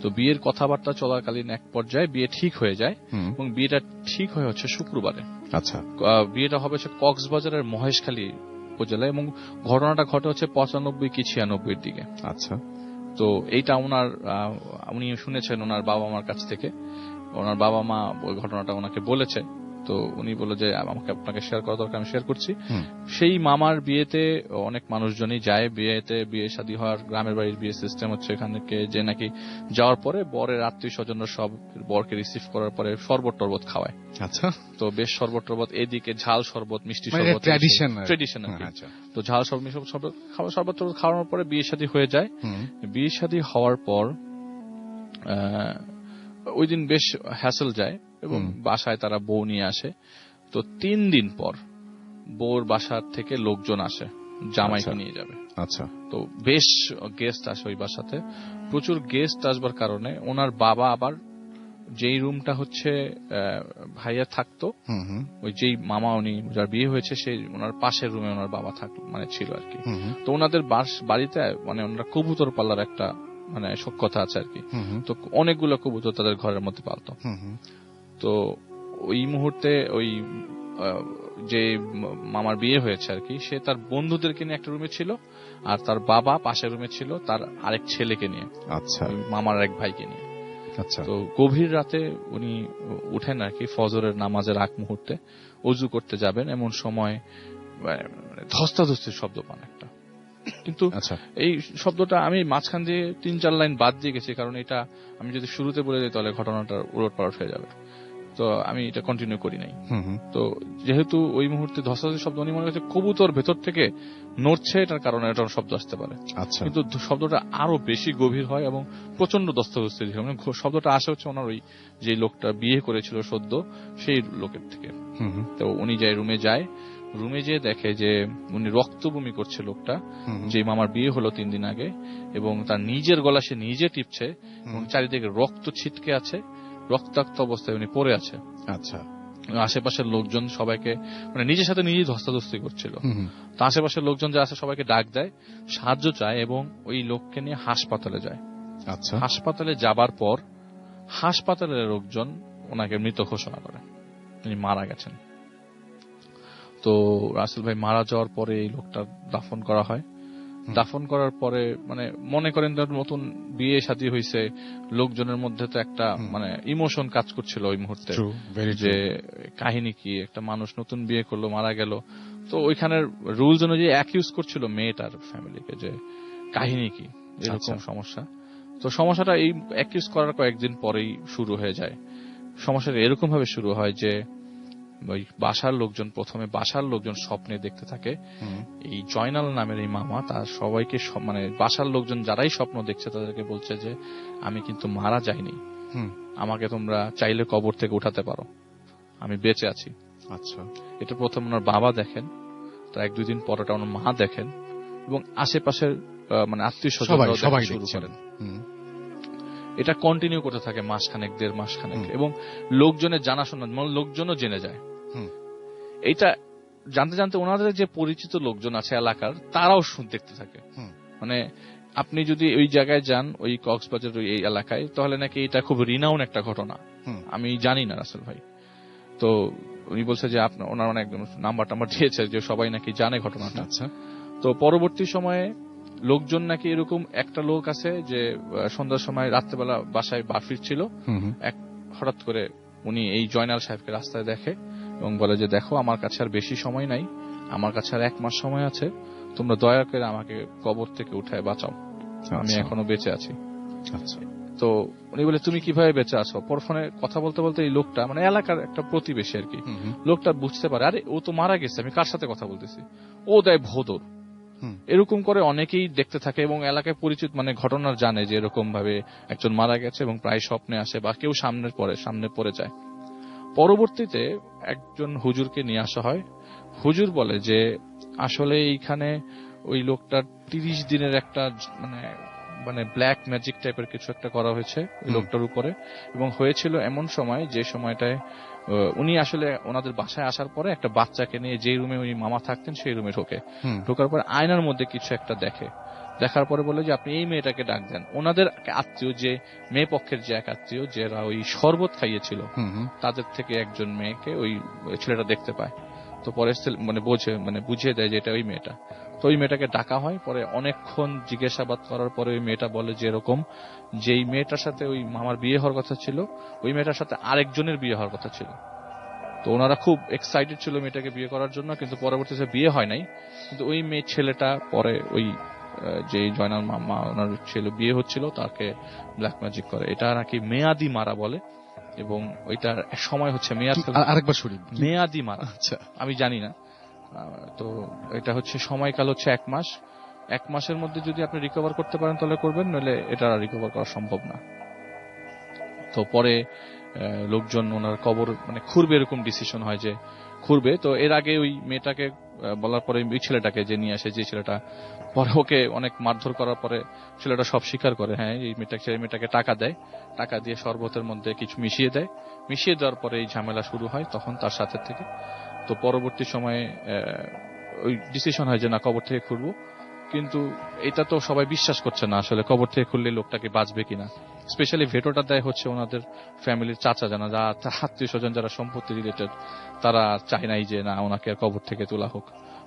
তো বিয়ের কথাবার্তা চলাকালীন এক পর্যায়ে বিয়ে ঠিক হয়ে যায়, এবং বিয়েটা ঠিক হয়ে হচ্ছে শুক্রবারে। আচ্ছা। বিয়েটা হবে হচ্ছে কক্সবাজারের মহেশখালী উপজেলায়, এবং ঘটনাটা ঘটে হচ্ছে 95 কি 96 দিকে। আচ্ছা। তো এইটা উনি শুনেছেন ওনার বাবা মার কাছ থেকে, ওনার বাবা মা ওই ঘটনাটা ওনাকে বলেছে। তো উনি বলল যে আমাকে আপনাকে শেয়ার করা দরকার, আমি শেয়ার করছি। সেই মামার বিয়েতে অনেক মানুষজনই যায়, বিয়ে শাদী হওয়ার, গ্রামের বাড়ির বিয়ে সিস্টেম হচ্ছে এখানে যে নাকি যাওয়ার পরে বরের আত্মীয় স্বজনরা সব বরকে রিসিভ করার পরে শরবত টরবত খাওয়ায়। আচ্ছা। তো বেশ শরবত টরবত, এদিকে ঝাল শরবত, মিষ্টি শরবত, ট্রেডিশন। তো ঝাল শরবত টরবত খাওয়ানোর পরে বিয়ে শাদী হয়ে যায়। বিয়ে শাদী হওয়ার পর ওই দিন বেশ হ্যাসেল যায়, এবং বাসায় তারা বউ নিয়ে আসে। তো 3 দিন পর বউর বাসার থেকে লোকজন আসে, জামাইকে নিয়ে যাবে। আচ্ছা। তো বেশ গেস্ট আসে ওই বাসাতে, প্রচুর গেস্ট আসবার কারণে ওনার বাবা আবার যেই রুমটা হচ্ছে ভাইয়া থাকতো, ওই যেই মামা উনি যার বিয়ে হয়েছে সেই ওনার পাশের রুমে ওনার বাবা থাকতো, মানে ছিল আর কি। তো ওনাদের বাড়িতে মানে ওনারা কবুতর পালার একটা মানে সক্ষতা আছে আর কি। তো অনেকগুলো কবুতর তাদের ঘরের মধ্যে পালতো। তো ওই মুহূর্তে ওই যে মামার বিয়ে হয়েছে আর কি, সে তার বন্ধুদেরকে নিয়ে একটা রুমে ছিল, আর তার বাবা পাশের রুমে ছিল তার আরেক ছেলেকে নিয়ে, আচ্ছা ওই মামার এক ভাইকে নিয়ে। আচ্ছা তো গভীর রাতে উনি উঠেন আর কি, ফজরের নামাজের আগ মুহূর্তে অজু করতে যাবেন, এমন সময় ধস্তাধস্তির শব্দ পান একটা। কিন্তু আচ্ছা এই শব্দটা আমি মাঝখান দিয়ে 3-4 লাইন বাদ দিয়ে গেছি, কারণ এটা আমি যদি শুরুতে বলে দিই তাহলে ঘটনাটা উলটপালট হয়ে যাবে, তো আমি এটা কন্টিনিউ করি নাই। হুম হুম তো যেহেতু ওই মুহূর্তে ধস্তাধস্তির শব্দ, উনি মনে করছে কবুতর ভেতর থেকে নড়ছে, এটার কারণে এটা শব্দ আসতে পারে। আচ্ছা কিন্তু শব্দটা আরো বেশি গভীর হয় এবং প্রচন্ড ধস্তাধস্তি, মানে শব্দটা আসে হচ্ছে ওনার ওই যে লোকটা বিয়ে করেছিল সদ্য সেই লোকের থেকে। হুম হুম তো উনি রুমে যেয়ে দেখে যে উনি রক্ত বমি করছে লোকটা, হুম যে মামার বিয়ে হলো 3 দিন আগে, এবং তার নিজের গলা সে নিজে টিপছে এবং চারিদিকে রক্ত ছিটকে আছে, রক্তাক্ত অবস্থায় উনি পড়ে আছে। আচ্ছা আশেপাশের লোকজন সবাইকে, মানে নিজের সাথে নিজেই ধস্তাধস্তি করছিল। হুম হুম তো আশেপাশের লোকজন যা আছে সবাইকে ডাক দেয়, সাহায্য চায় এবং ওই লোককে নিয়ে হাসপাতালে যায়। আচ্ছা হাসপাতালে যাবার পর হাসপাতালের লোকজন ওনাকে মৃত ঘোষণা করে, উনি মারা গেছেন। তো রাসেল ভাই মারা যাওয়ার পরে এই লোকটা দাফন করা হয়। দাফন করার পরে মানে মনে করেন তার নতুন বিয়ে শাদী হয়েছে, লোকজনের মধ্যে তো একটা মানে ইমোশন কাজ করছিল ওই মুহূর্তে, ট্রু ভেরি যে কাহিনী কি, একটা মানুষ নতুন বিয়ে করলো মারা গেল। তো ওইখানের রুলস অনুযায়ী অ্যাকিউজ করছিল মেয়েটার ফ্যামিলিকে, যে কাহিনী কি, এরকম সমস্যা। তো সমস্যাটা এই অ্যাকিউজ করার কয়েকদিন পরেই শুরু হয়ে যায়। সমস্যাটা এরকম ভাবে শুরু হয় যে ওই প্রথমে বাসার লোকজন স্বপ্নে দেখতে থাকে এই জয়নাল নামের এই মামা তার সবাইকে মানে বাসার লোকজন যারাই স্বপ্ন দেখছে তাদেরকে বলছে যে আমি কিন্তু মারা যাইনি, আমাকে তোমরা চাইলে কবর থেকে উঠাতে পারো, আমি বেঁচে আছি। আচ্ছা এটা প্রথম ওনার বাবা দেখেন, তার 1-2 দিন পর ওটা ওনার মা দেখেন, এবং আশেপাশের মানে আত্মীয় স্বজনরাও দেখা শুরু করেন। এটা কন্টিনিউ করতে থাকে মাসখানেক 1.5 মাসখানেক, এবং লোকজনের জানাশোনা লোকজনও জেনে যায়। এইটা জানতে জানতে ওনাদের যে পরিচিত লোকজন আছে এলাকার, তারাও দেখতে থাকে। মানে আপনি যদি ওই জায়গায় যান, ওই কক্সবাজার এই এলাকায়, তাহলে নাকি এটা খুব রিনাউন একটা ঘটনা। আমি জানি না রাসেল ভাই, তো উনি বলছে যে আপনার ওনার অনেক নাম্বার দিয়েছে যে সবাই নাকি জানে ঘটনাটা। আচ্ছা তো পরবর্তী সময়ে লোকজন নাকি এরকম একটা লোক আছে যে সন্ধ্যার সময় রাত্রেবেলা বাসায় ফিরছিল, হঠাৎ করে উনি এই জয়নাল সাহেবকে রাস্তায় দেখে এবং বলে যে দেখো আমার কাছে আর বেশি সময় নাই, আমার কাছে আর 1 মাস সময় আছে, তোমরা দয়া করে আমাকে কবর থেকে উঠায় বাঁচাও, আমি এখনো বেঁচে আছি। আচ্ছা তো উনি বলে তুমি কিভাবে বেঁচে আছো? পর ফোনে কথা বলতে বলতে এই লোকটা মানে এলাকার একটা প্রতিবেশী আর কি, লোকটা বুঝতে পারে আরে ও তো মারা গেছে, আমি কার সাথে কথা বলতেছি, ও দেয় ভোদর। এরকম করে অনেকেই দেখতে থাকে এবং এলাকায় পরিচিত মানে ঘটনার জানে যে এরকম ভাবে একজন মারা গেছে এবং প্রায় স্বপ্নে আসে বা কেউ সামনে পড়ে যায়। পরবর্তীতে একজন হুজুরকে নিয়ে আসা হয়। হুজুর বলে যে আসলে এইখানে ওই লোকটার 30 দিনের একটা মানে মানে ব্ল্যাক ম্যাজিক টাইপের কিছু একটা করা হয়েছে ওই লোকটার উপরে, এবং হয়েছিল এমন সময় যে সময়টায় উনি আসলে ওনাদের বাসায় আসার পরে একটা বাচ্চাকে নিয়ে যে রুমে উনি মামা থাকতেন সেই রুমে ঢোকার পরে আয়নার মধ্যে কিছু একটা দেখার পরে বলে যে আপনি এই মেয়েটাকে ডাক দেন। ওনাদের আত্মীয়, যে মেয়ে পক্ষের যে এক আত্মীয় যারা ওই শরবত খাইয়েছিল, তাদের থেকে একজন মেয়েকে ওই ছেলেটা দেখতে পায়। তো পরে বুঝিয়ে দেয় যে এটা ওই মেয়েটা। তো ওই মেয়েটাকে ডাকা হয়, পরে অনেকক্ষণ জিজ্ঞাসাবাদ করার পরে ওই মেয়েটা বলে যে এরকম যেই মেয়েটার সাথে ওই মামার বিয়ে হওয়ার কথা ছিল, ওই মেয়েটার সাথে আরেকজনের বিয়ে হওয়ার কথা ছিল। তো ওনারা খুব এক্সাইটেড ছিল মেয়েটাকে বিয়ে করার জন্য, কিন্তু পরবর্তীতে বিয়ে হয় নাই। কিন্তু ওই মেয়ে ছেলেটা পরে ওই যে জয়নাল মামা ওনার ছেলে বিয়ে হচ্ছিল তাকে ব্ল্যাক ম্যাজিক করে। এটা নাকি মেয়াদি মারা বলে, এবং ওইটার সময় হচ্ছে আরেকবার শুনি মেয়াদি মারা। আচ্ছা আমি জানি না। তো এটা হচ্ছে সময়কাল হচ্ছে 1 মাস। 1 মাসের মধ্যে যদি আপনি রিকভার করতে পারেন তাহলে করবেন, নইলে এটা রিকভার করা সম্ভব না। তো পরে লোকজন ওনার কবর মানে খুঁড়বে, এরকম ডিসিশন হয় যে খুঁড়বে। তো এর আগে ওই মেয়েটাকে বলার পরে ওই ছেলেটাকে যে নিয়ে আসে, যে ছেলেটা পরে ওকে অনেক মারধর করার পরে ছেলেটা সব স্বীকার করে, হ্যাঁ এই মেয়েটাকে টাকা দেয়, টাকা দিয়ে শরবতের মধ্যে কিছু মিশিয়ে দেওয়ার পরে এই ঝামেলা শুরু হয় তখন তার সাথে থেকে। তো পরবর্তী সময়ে ওই ডিসিশন হয় যে না কবর থেকে খুঁড়বো। কিন্তু এটা তো সবাই বিশ্বাস করছে না আসলে কবর থেকে খুললে লোকটাকে বাঁচবে কিনা। স্পেশালি ভেটোটা দেয় হচ্ছে ওনাদের ফ্যামিলির চাচা জানা, যা আত্মীয় স্বজন যারা সম্পত্তি রিলেটেড, তারা চায় নাই যে না ওনাকে আর কবর থেকে তোলা হোক।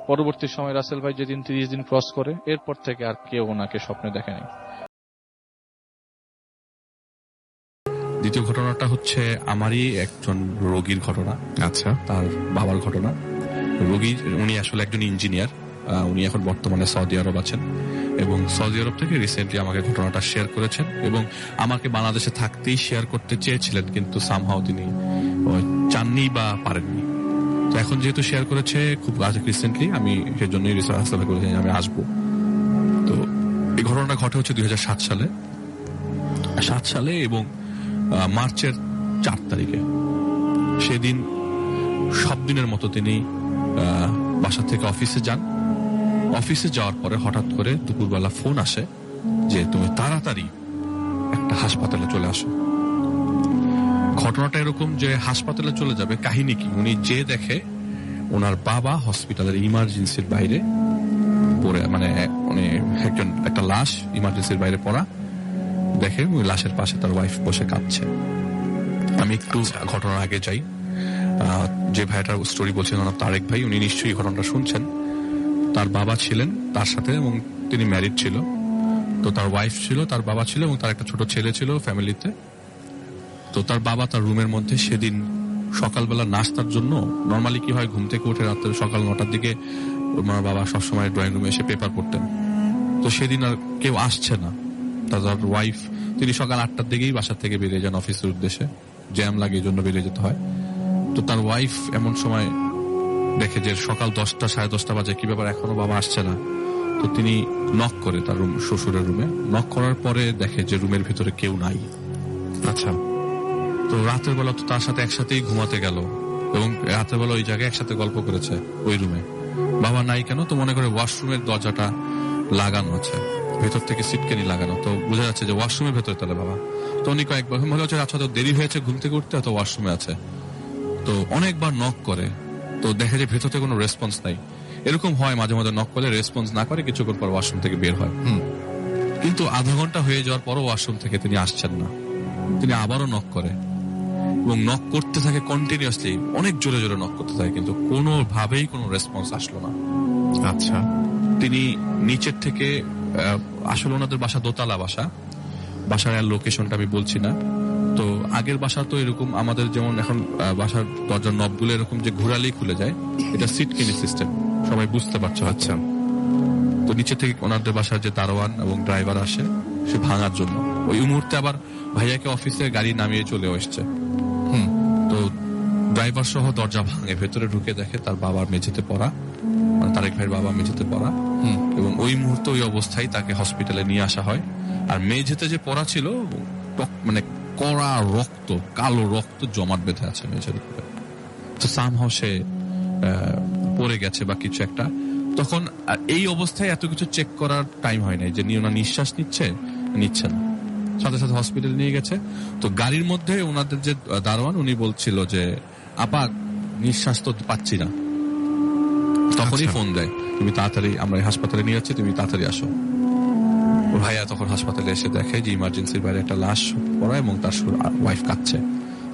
পরবর্তী সময় রাসেল ভাই যেদিন 30 দিন ক্রস করে, এরপর থেকে আর কেউ ওনাকে স্বপ্নে দেখে নাই। দ্বিতীয় ঘটনাটা হচ্ছে আমারই একজন রোগীর ঘটনা। আচ্ছা, তার বাবার ঘটনা। রোগী উনি আসলে একজন ইঞ্জিনিয়ার। উনি এখন বর্তমানে সৌদি আরব আছেন এবং সৌদি আরব থেকে রিসেন্টলি আমাকে ঘটনাটা শেয়ার করেছেন এবং আমাকে বাংলাদেশে থাকতেই শেয়ার করতে চেয়েছিলেন, কিন্তু সামহাও তিনি চাননি বা পারেননি। তো এখন যেহেতু শেয়ার করেছে খুব রিসেন্টলি, আমি সেজন্যই রিসার্চ করেছি আমি আসবো। তো এই ঘটনাটা ঘটে হচ্ছে 2007 সালে এবং মার্চের 4 তারিখে। সেদিন সব দিনের মতো তিনি বাসা থেকে অফিসে যান। অফিসে যাওয়ার পরে হঠাৎ করে দুপুরবেলা ফোন আসে যে তুমি তাড়াতাড়ি একটা হাসপাতালে চলে আসো। ঘটনাটা এরকম যে হাসপাতালে চলে যাবে, কাহিনী কি, উনি যে দেখে ওনার বাবা হসপিটালের ইমার্জেন্সির বাইরে পড়ে, মানে উনি একটা লাশ ইমার্জেন্সির বাইরে পড়া দেখে। ওই লাশের পাশে তার ওয়াইফ বসে কাঁদছে। আমি একটু ঘটনার আগে যাই। যে ভাইটার স্টোরি বলছেন ওনার তারেক ভাই, উনি নিশ্চয়ই ঘটনাটা শুনছেন। তার বাবা ছিলেন তার সাথে এবং তিনি ম্যারিড ছিল। তো তার ওয়াইফ ছিল, তার বাবা ছিল এবং তার একটা ছোট ছেলে ছিল ফ্যামিলিতে। তো তার বাবা তার রুমের মধ্যে সেদিন সকালবেলা নাস্তার জন্য, নর্মালি কি হয় ঘুম থেকে উঠে রাত্রে সকাল 9টার দিকে ওনার বাবা সবসময় ড্রয়িং রুমে এসে পেপার পড়তেন। তো সেদিন আর কেউ আসছে না। তার ওয়াইফ তিনি সকাল 8টার দিকেই বাসা থেকে বেরিয়ে যান অফিসের উদ্দেশ্যে, জ্যাম লাগে এই জন্য বেরিয়ে যেতে হয়। তো তার ওয়াইফ এমন সময় দেখে যে সকাল 10টা 10:30 বাজে, কি ব্যাপার এখনো বাবা আসছে না। তো তিনি নক করে তার শ্বশুরের রুমে। নক করার পরে দেখে যে রুমের ভিতরে কেউ নাই। আচ্ছা। তো রাতের বেলা তো তার সাথে একসাথেই ঘুমাতে গেল এবং রাতের বেলা ওই জায়গায় একসাথে গল্প করেছে ওই রুমে। বাবা নাই কেন, তো মনে করে ওয়াশরুমের দরজাটা লাগানো আছে, ভেতর থেকে সিটকেনি লাগানো, তো বোঝা যাচ্ছে যে ওয়াশরুমের ভেতরে তাহলে বাবা। তো উনি কয়েকবার মনে হচ্ছে আচ্ছা তো দেরি হয়েছে ঘুম থেকে উঠতে, হয়তো ওয়াশরুমে আছে। তো অনেকবার নক করে, তো দেখে যে ভেতর থেকে কোনো রেসপন্স নাই। এরকম হয় মাঝে মাঝে নক করলে রেসপন্স না করে কিছুক্ষণ পর ওয়াশরুম থেকে বের হয়। কিন্তু আধা ঘন্টা হয়ে যাওয়ার পরও ওয়াশরুম থেকে তিনি আসছেন না। তিনি আবারও নক করে এবং নক করতে থাকে কন্টিনিউয়াসলি, অনেক জোরে জোরে নক করতে থাকে, কিন্তু কোনোভাবেই কোনো রেসপন্স আসলো না। আচ্ছা। তিনি নিচের থেকে, আসলে ওনাদের বাসা দোতলা বাসা, বাসার লোকেশনটা আমি বলছি না। তো আগের বাসা তো এরকম আমাদের যেমন এখন বাসার দরজার নবগুলো এরকম যে ঘোরালেই খুলে যায়, এটা সিটকেনি সিস্টেম, সবাই বুঝতে পারছো। আচ্ছা। তো নিচে থেকে ওনাদের বাসার যে দারোয়ান এবং ড্রাইভার আসে সে ভাঙার জন্য, ওই মুহূর্তে আবার ভাইয়াকে অফিসে গাড়ি নামিয়ে চলে এসছে। তো ড্রাইভার সহ দরজা ভাঙে, ভেতরে ঢুকে দেখে তার বাবার মেঝেতে পড়া, মানে তারেক ভাইয়ের বাবা মেঝেতে পড়া, এবং ওই মুহূর্তে ওই অবস্থায় তাকে হসপিটালে নিয়ে আসা হয়। আর মেঝেতে যে পড়া ছিল মানে কড়া রক্ত, কালো রক্ত জমাট বেঁধে আছে মেঝের উপরে। তো সামহাও সে পড়ে গেছে বা কিছু একটা। তখন এই অবস্থায় এত কিছু চেক করার টাইম হয় নাই যে ওনার নিঃশ্বাস নিচ্ছে না, সাথে সাথে হসপিটালে নিয়ে গেছে। তো গাড়ির মধ্যে ওনাদের যে দারোয়ান উনি বলছিল যে আপা নিঃশ্বাস তো পাচ্ছি না। তখনই ফোন দেয়, তুমি তাড়াতাড়ি, আমরা হাসপাতালে নিয়ে যাচ্ছি, তুমি তাড়াতাড়ি আসো। ভাইয়া তখন হাসপাতালে এসে দেখে যে ইমার্জেন্সির বাইরে একটা লাশ পড়া এবং তার ওয়াইফ কাঁদছে।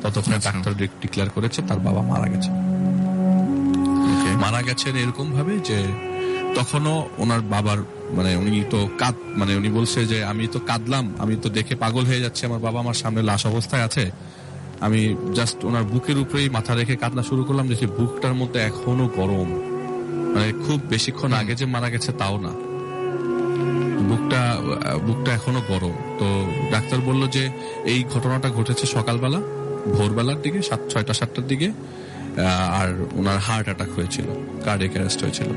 ততক্ষণে ডাক্তার ডিক্লেয়ার করেছে তার বাবা মারা গেছে। মারা গেছেন এরকম ভাবে যে তখনও ওনার বাবার, মানে উনি তো উনি বলছে যে আমি তো কাঁদলাম, আমি তো দেখে পাগল হয়ে যাচ্ছে, আমার বাবা আমার সামনে লাশ অবস্থায় আছে, আমি জাস্ট ওনার বুকের উপরেই মাথা রেখে কাঁদনা শুরু করলাম, যে বুকটার মধ্যে এখনো গরম, মানে খুব বেশিক্ষণ আগে যে মারা গেছে তাও না, বুকটা এখনো গরম। তো ডাক্তার বলল যে এই ঘটনাটা ঘটেছে সকালবেলা, ভোরবেলার দিকে 6টা-7টার দিকে, আর ওনার হার্ট অ্যাটাক হয়েছিল, কার্ডিয়াক অ্যারেস্ট হয়েছিল।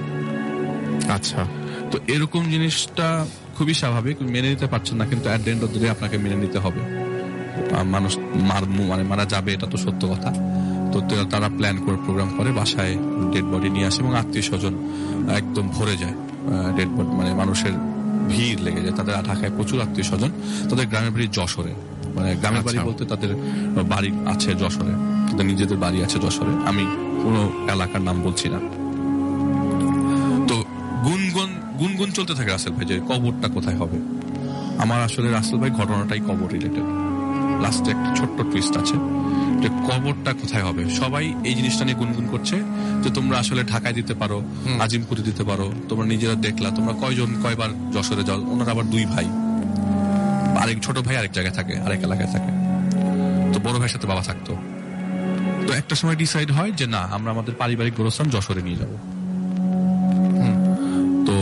আচ্ছা। তো এরকম জিনিসটা খুবই স্বাভাবিক, মেনে নিতে পারছেন না, কিন্তু at the end of the day আপনাকে মেনে নিতে হবে। মানুষ মারা যাবে, এটা তো সত্য কথা। তো তারা প্ল্যান করে প্রোগ্রাম করে বাসায় ডেড বডি নিয়ে আসে এবং আত্মীয় স্বজন একদম ভরে যায় ডেড বডি, মানে মানুষের ভিড় লেগে যায়। তাদের ঢাকায় প্রচুর আত্মীয় স্বজন, তাদের গ্রামের বাড়ি যশোরে, মানে গ্রামের বাড়ি বলতে তাদের বাড়ি আছে যশোরে, তাদের নিজেদের বাড়ি আছে যশোরে, আমি কোনো এলাকার নাম বলছি না। তো গুনগুন গুনগুন চলতে থাকে রাসেল ভাই যে কবরটা কোথায় হবে। আমার আসলে রাসেল ভাই ঘটনাটাই কবর রিলেটেড। লাস্টে একটা ছোট্ট টুইস্ট আছে যে কবরটা কোথায় হবে। সবাই এই জিনিসটা নিয়ে গুনগুন করছে যে তোমরা আসলে ঢাকায় দিতে পারো, আজিমপুরে দিতে পারো, তোমরা নিজেরা দেখলা, তোমরা কয়বার যশোরে যাও। ওনারা আবার 2 ভাই, আরেক ছোট ভাই আরেক জায়গায় থাকে, আরেক এলাকায় থাকে। তো বড় ভাইয়ের সাথে বাবা থাকতো। তো একটা সময় ডিসাইড হয় যে না, আমরা আমাদের পারিবারিক গোরস্থান যশোরে নিয়ে যাব। তো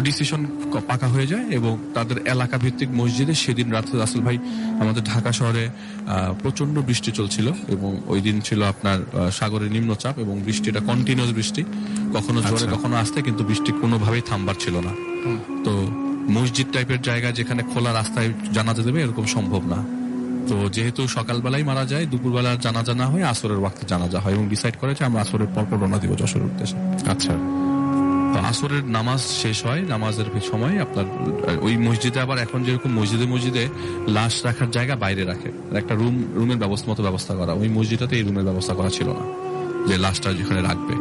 ডিসিশন পাকা হয়ে যায় এবং তাদের এলাকা ভিত্তিক মসজিদে সেদিন রাতে রাসেল ভাই, আমাদের ঢাকা শহরে প্রচন্ড বৃষ্টি চলছিল এবং ওই দিন ছিল আপনার সাগরের নিম্নচাপ এবং বৃষ্টিটা কন্টিনিউয়াস বৃষ্টি, কখনো জোরে কখনো আসতে, কিন্তু বৃষ্টি কোনোভাবেই থামবার ছিল না। তো মসজিদ টাইপের জায়গা যেখানে খোলা রাস্তায় জানাজা দেবে এরকম সম্ভব না। তো যেহেতু সকালবেলায় মারা যায়, দুপুরবেলা জানাজা না হয় আসরের ওয়াক্তে জানাজা হয় এবং ডিসাইড করে যে আমরা আসরের পর রওনা দিব যশোরের উদ্দেশ্যে। আচ্ছা। তো আসরের নামাজ শেষ হয়, নামাজের সময় আপনার ওই মসজিদে আবার এখন যেরকম মসজিদে লাশ রাখার জায়গা বাইরে রাখে, একটা রুমের ব্যবস্থা করা। ওই মসজিদটাতে এই রুমের ব্যবস্থা করা ছিল না যে লাশটা যেখানে রাখবে।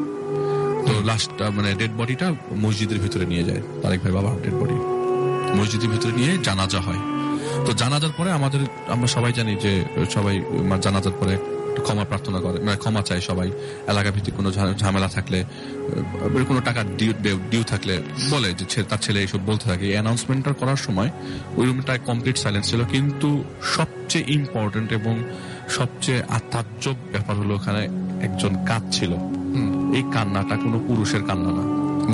তো লাশটা মানে ডেড বডিটা মসজিদের ভিতরে নিয়ে যায়, তারেক ভাই বাবার ডেড বডি মসজিদের ভিতরে নিয়ে জানাজা হয়। তো জানাজার পরে আমরা সবাই জানি যে সবাই জানাজার পরে ক্ষমা প্রার্থনা করে, মানে ক্ষমা চায় সবাই। এলাকা ভিত্তিক কোনো ঝামেলা থাকলে, কোনো টাকা ডিউ থাকলে বলে যে তার ছেলে এইসব বলতে থাকে। এই অ্যানাউন্সমেন্টটা করার সময় ওই রুমটায় কমপ্লিট সাইলেন্স ছিল, কিন্তু সবচেয়ে ইম্পর্টেন্ট এবং সবচেয়ে আশ্চর্য ব্যাপার হলো ওখানে একজন কাঁদছিল। এই কান্নাটা কোনো পুরুষের কান্না না,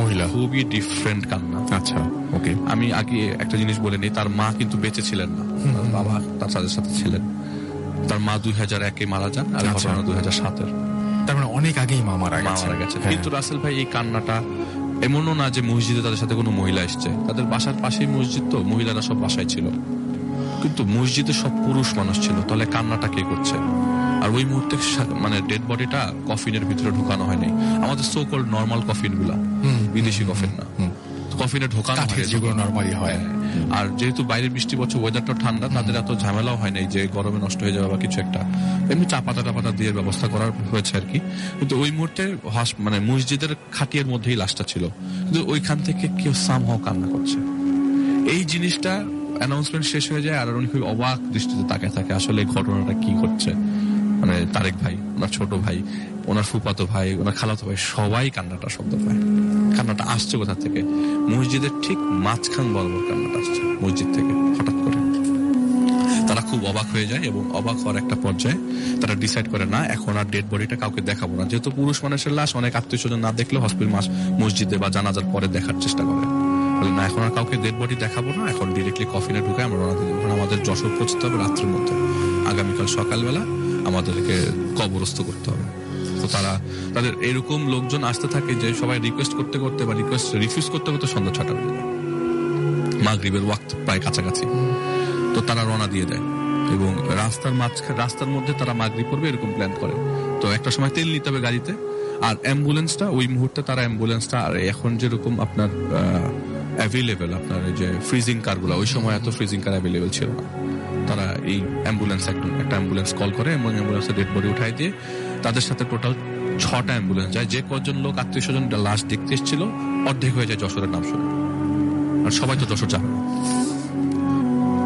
মহিলা, খুবই ডিফারেন্ট কান্না। আচ্ছা, ওকে। আমি আগে একটা জিনিস বলে নিই, তার মা কিন্তু বেঁচে ছিলেন না, তার বাবা তার সাথে ছিলেন। তার মা 2001-এ মারা যান আর ঘটনা 2007-এর। তার মানে অনেক আগেই মা মারা গেছে। কিন্তু রাসেল ভাই এই কান্নাটা এমনও না যে মসজিদে তাদের সাথে কোনো মহিলা এসছে, তাদের বাসার পাশেই মসজিদ, তো মহিলারা সব বাসায় ছিল, কিন্তু মসজিদে সব পুরুষ মানুষ ছিল। তাহলে কান্নাটা কে করছে? আর ওই মুহূর্তে মানে ডেড বডিটা কফিনের ভিতরে ঢুকানো হয়নি, আমাদের সো কল্ড নর্মাল কফিন গুলা, বিদেশি কফিন না, কফিনে ঢোকানো হয় যেগুলো নরমালি হয়। আর যেহেতু বাইরে বৃষ্টি পড়ছে, ওয়েদারটা ঠান্ডা, তাদের এত ঝামেলাও হয় নাই যে গরমে নষ্ট হয়ে যাবে বা কিছু একটা, এমনি চাপাতা দিয়ে ব্যবস্থা করার হয়েছে আর কি। কিন্তু ওই মুহূর্তে মানে মসজিদের খাটিয়ার মধ্যেই লাশটা ছিল, কিন্তু ওইখান থেকে কেউ সামহাও কান্না করছে। এই জিনিসটা অ্যানাউন্সমেন্ট শেষ হয়ে যায় আর উনি খুব অবাক দৃষ্টিতে তাকায় থাকে, আসলে এই ঘটনাটা কি হচ্ছে। মানে তারেক ভাই, ওনার ছোট ভাই, ওনার ফুফাতো ভাই, ওনার খালাতো ভাই, সবাই কান্নাটা শব্দ পায়। কান্নাটা আসছে কোথা থেকে? মসজিদের ঠিক মাঝখান বরাবর কান্নাটা আসছে মসজিদ থেকে হঠাৎ করে। তারা খুব অবাক হয়ে যায় এবং অবাক হওয়ার একটা পর্যায়ে তারা ডিসাইড করে না, এখন আর ডেড বডিটা কাউকে দেখাবো না। যেহেতু পুরুষ মানুষের লাশ অনেক আত্মীয় স্বজন না দেখলে মসজিদে বা জানাজার পরে দেখার চেষ্টা করে, বলে না এখন আর কাউকে ডেড বডি দেখাবো না, এখন ডিরেক্টলি কফিনে ঢুকে আমরা রওনা দিয়ে দেবো। আমাদের যশোর পৌঁছতে হবে রাত্রের মধ্যে, আগামীকাল সকালবেলা আমাদেরকে কবরস্থ করতে হবে। তো তাদের এরকম লোকজন আসতে থাকে যে সবাই রিকোয়েস্ট করতে বা রিফিউজ করতে সন্ধ্যা 6টা বেজে যায়, মাগরিবের ওয়াক্ত প্রায় কাছাকাছি। তো তারা রওনা দিয়ে দেয় এবং রাস্তার মধ্যে তারা মাগরিব পড়বে এরকম প্ল্যান করে। তো একটা সময় তেল নিতে হবে গাড়িতে, আর অ্যাম্বুলেন্সটা ওই মুহূর্তে আর এখন যেরকম আপনার অ্যাভেলেবেল, আপনার এই যে ফ্রিজিং কারগুলো, ওই সময় এত ফ্রিজিং কার অ্যাভেলেবেল ছিল না। তারা এই একটা অ্যাম্বুলেন্স কল করে এবং অ্যাম্বুলেন্সে ডেড বডি উঠাই দিয়ে তাদের সাথে টোটাল 6টা অ্যাম্বুলেন্স যায়। যে কজন লোক আত্মীয় স্বজন লাশ দেখতে এসেছিল অর্ধেক হয়ে যায় যশোরের নাম শুনে, আর সবাই তো যশোর যাবে।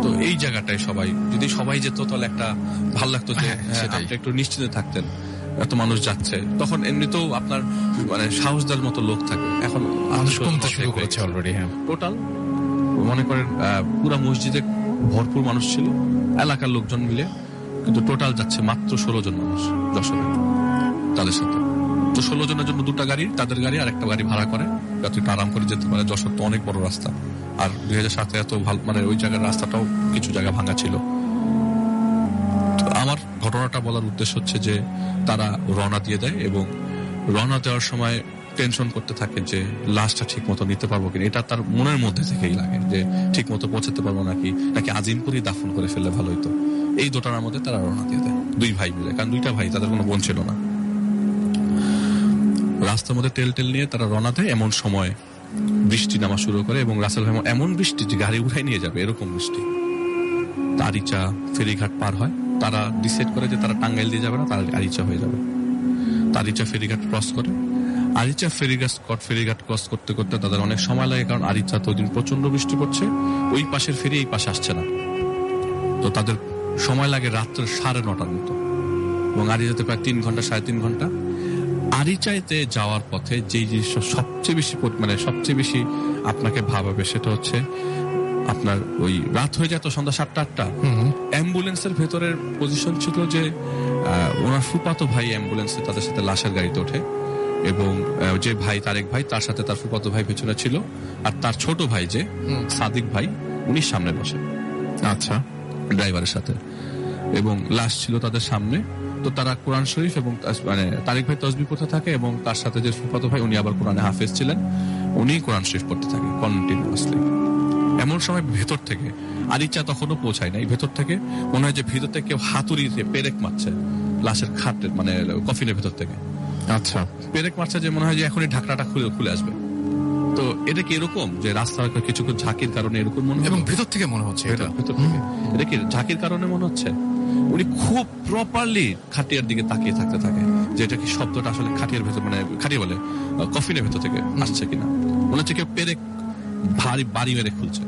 তো এই জায়গাটায় সবাই যেত তাহলে একটা ভালো লাগতো যে আপনি একটু নিশ্চিন্তে থাকতেন, এত মানুষ যাচ্ছে। তখন এমনিতেও আপনার মানে সাহস দেওয়ার মতো লোক থাকে, এখন শুরু করেছে অলরেডি। টোটাল মনে করেন পুরা মসজিদে ভরপুর মানুষ ছিল, এলাকার লোকজন মিলে, কিন্তু টোটাল যাচ্ছে মাত্র 16 জন মানুষ যশোরে তাদের সাথে। তো 16 জনের জন্য 2টা গাড়ি, তাদের গাড়ি আর একটা গাড়ি ভাড়া করে যাতে আরাম করে যেতে পারে। যশোর তো অনেক বড় রাস্তা, আর 2007-এ এত ভালো, মানে ওই জায়গার রাস্তাটাও কিছু জায়গা ভাঙা ছিল। আমার ঘটনাটা বলার উদ্দেশ্য হচ্ছে যে তারা রওনা দিয়ে দেয় এবং রওনা দেওয়ার সময় টেনশন করতে থাকে যে লাশটা ঠিক মতো নিতে পারবো কিনা। এটা তার মনের মধ্যে থেকেই লাগে যে ঠিক মতো পৌঁছাতে পারবো নাকি আজিমপুরেই দাফন করে ফেললে ভালো হইতো। এই দোটানার মধ্যে তারা রওনা দিয়ে দেয় 2 ভাই মিলে, কারণ 2টা ভাই, তাদের কোনো বোন ছিল না। রাস্তার মধ্যে তেল নিয়ে তারা রওনা দেয়। এমন সময় বৃষ্টি নামা শুরু করে এবং রাসেল ভাই এমন বৃষ্টি যে গাড়ি উঠাই নিয়ে যাবে এরকম বৃষ্টি। আরিচা ফেরিঘাট পার হয়, তারা ডিসাইড করে যে তারা টাঙ্গাইল দিয়ে যাবে না, তারা আরিচা হয়ে যাবে। আরিচা ফেরিঘাট ক্রস করে আরিচা ফেরিঘাট ক্রস করতে করতে তাদের অনেক সময় লাগে, কারণ আরিচা তো দিন প্রচন্ড বৃষ্টি পড়ছে, ওই পাশের ফেরি এই পাশে আসছে না, তো তাদের সময় লাগে রাত্রে 9:30 মতো, এবং আরিচাতে প্রায় 3 ঘন্টা 3.5 ঘন্টা। আরিচাইতে যাওয়ার পথে যে জিনিসটা সবচেয়ে বেশি আপনাকে ভাবাবে সেটা হচ্ছে আপনার ওই রাত হয়ে যায় তো সন্ধ্যা 7টা-8টা, অ্যাম্বুলেন্সের ভেতরের পজিশন ছিল যে ওনার ফুফাতো ভাই অ্যাম্বুলেন্সে তাদের সাথে লাশের গাড়িতে ওঠে, এবং যে ভাই তারেক ভাই তার সাথে তার ফুফাতো ভাই পেছনে ছিল, আর তার ছোট ভাই যে সাদিক ভাই উনি সামনে বসে, আচ্ছা, ড্রাইভারের সাথে, এবং লাশ ছিল তাদের সামনে। তো তারা কোরআন শরীফ এবং তারেক ভাই তসবিহ পড়তে থাকে, এবং তার সাথে যে ফুফাতো ভাই উনি আবার কোরআনে হাফেজ ছিলেন, উনি কোরআন শরীফ পড়তে থাকে কন্টিনিউয়াসলি। এমন সময় ভেতর থেকে আরিচা তখনও পৌঁছায় নাই, ভেতর থেকে মনে হয় যে ভিতর থেকে কেউ হাতুড়িতে পেরেক মারছে লাশের খাটের কফিনের ভেতর থেকে। আচ্ছা, পেরেক মারছে যে মনে হয় যে এখনই ঢাকনাটা খুলে আসবে। তো এটা কি এরকম যে রাস্তার কিছু ঝাঁকির কারণে এরকম মনে হয়, এবং ভেতর থেকে মনে হচ্ছে এটা ভেতর থেকে এটা কি ঝাঁকির কারণে মনে হচ্ছে? উনি খুব প্রপারলি খাটিয়ার দিকে তাকিয়ে থাকতে থাকে যে এটা কি শব্দটা আসলে খাটিয়ার ভেতর খাটিয়ে বলে কফিনের ভেতর থেকে আসছে কিনা। মনে হচ্ছে কেউ পেরেক ভারী বাড়ি মেরে খুলছে।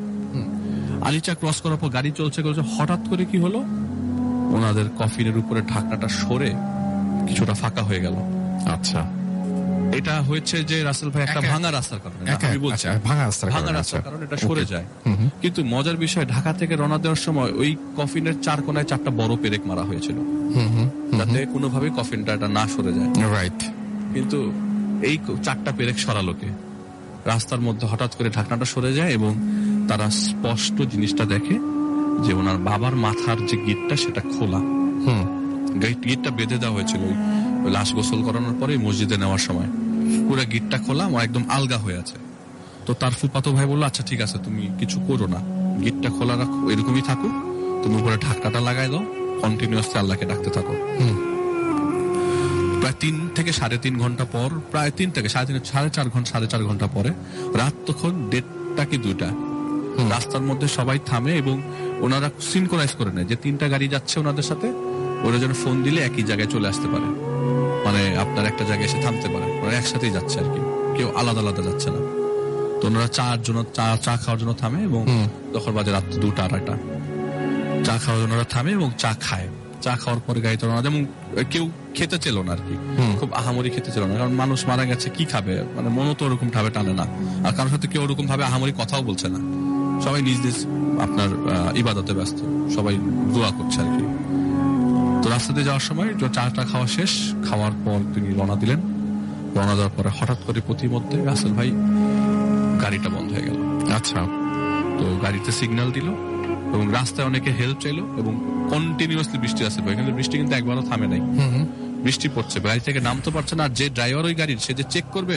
আরিচা ক্রস করার পর গাড়ি চলছে, হঠাৎ করে কি হলো, ওনাদের কফিনের উপরে ঢাকনাটা সরে কিছুটা ফাঁকা হয়ে গেল। আচ্ছা, এটা হয়েছে যে রাসেল ভাই একটা ভাঙা রাস্তার কারণে, আমি বলছি ভাঙা রাস্তার কারণে এটা সরে যায়। কিন্তু মজার বিষয়, ঢাকা থেকে রওনা দেওয়ার সময় ওই কফিনের 4 কোনায় 4টা বড় পেরেক মারা হয়েছিল, যাতে কোনোভাবে কফিনটা এটা না সরে যায়। রাইট। কিন্তু এই 4টা পেরেক সরালো কে? রাস্তার মধ্যে হঠাৎ করে ঢাকনাটা সরে যায়, এবং তারা স্পষ্ট জিনিসটা দেখে যে ওনার বাবার মাথার যে গিটটা সেটা খোলা। গিটটা বেঁধে দেওয়া হয়েছিল ওই লাশ গোসল করানোর পরে মসজিদে নেওয়ার সময়, পুরো গিটটা খোলা, একদম আলগা হয়ে আছে। তো তার ফুফাতো ভাই বললো, আচ্ছা ঠিক আছে, তুমি কিছু করো না, গিটটা খোলা রাখো, এরকমই থাকো, তুমি উপরে ঢাকনাটা লাগাই দাও, কন্টিনিউয়াসলি আল্লাহকে ডাকতে থাকো। প্রায় 3 থেকে 3.5 ঘন্টা পর, প্রায় 3 থেকে 4.5 ঘন্টা পরে, রাত তখন 1:30 কি 2টা, রাস্তার মধ্যে সবাই থামে এবং ওনারা সিনক্রোনাইজ করে নেয় যে 3টা গাড়ি যাচ্ছে ওনাদের সাথে, ওরা যেন ফোন দিলে একই জায়গায় চলে আসতে পারে, আপনার একটা জায়গায় এসে থামতে পারে, ওরা একসাথেই যাচ্ছে আর কি, কেউ আলাদা আলাদা যাচ্ছে না। তো ওনারা চা খাওয়ার জন্য থামে, এবং তখন বাজে রাত 2টা-2:30, চা খাওয়ার জন্য ওরা থামে এবং চা খায়। চা খাওয়ার পরে গাড়িতে রওনা দেয়, এবং কেউ খেতে চেল না আর কি, খুব আহামরি খেতে চেল না, কারণ মানুষ মারা গেছে, কি খাবে, মনও তো ওরকম ভাবে টানে না, আর কারোর সাথে কেউ ওরকম ভাবে আহামরি কথাও বলছে না, সবাই নিজ নিজ আপনার ইবাদতে ব্যস্ত, সবাই দোয়া করছে আর কি। তো রাস্তাতে যাওয়ার সময় চাটা খাওয়া শেষ, খাওয়ার পর তিনি রওনা দিলেন। রওনা দেওয়ার পরে হঠাৎ করে প্রতিমধ্যে রাসেল ভাই গাড়িটা বন্ধ হয়ে গেল। আচ্ছা, তো গাড়িতে সিগন্যাল দিল, এবং রাস্তায় অনেকে হেল্প চাইলো, এবং কন্টিনিউয়াসলি বৃষ্টি আসছে, কিন্তু বৃষ্টি কিন্তু একবারও থামে নাই, বৃষ্টি পড়ছে, গাড়ি থেকে নামতে পারছে না, আর যে ড্রাইভার ওই গাড়ির, সে যে চেক করবে,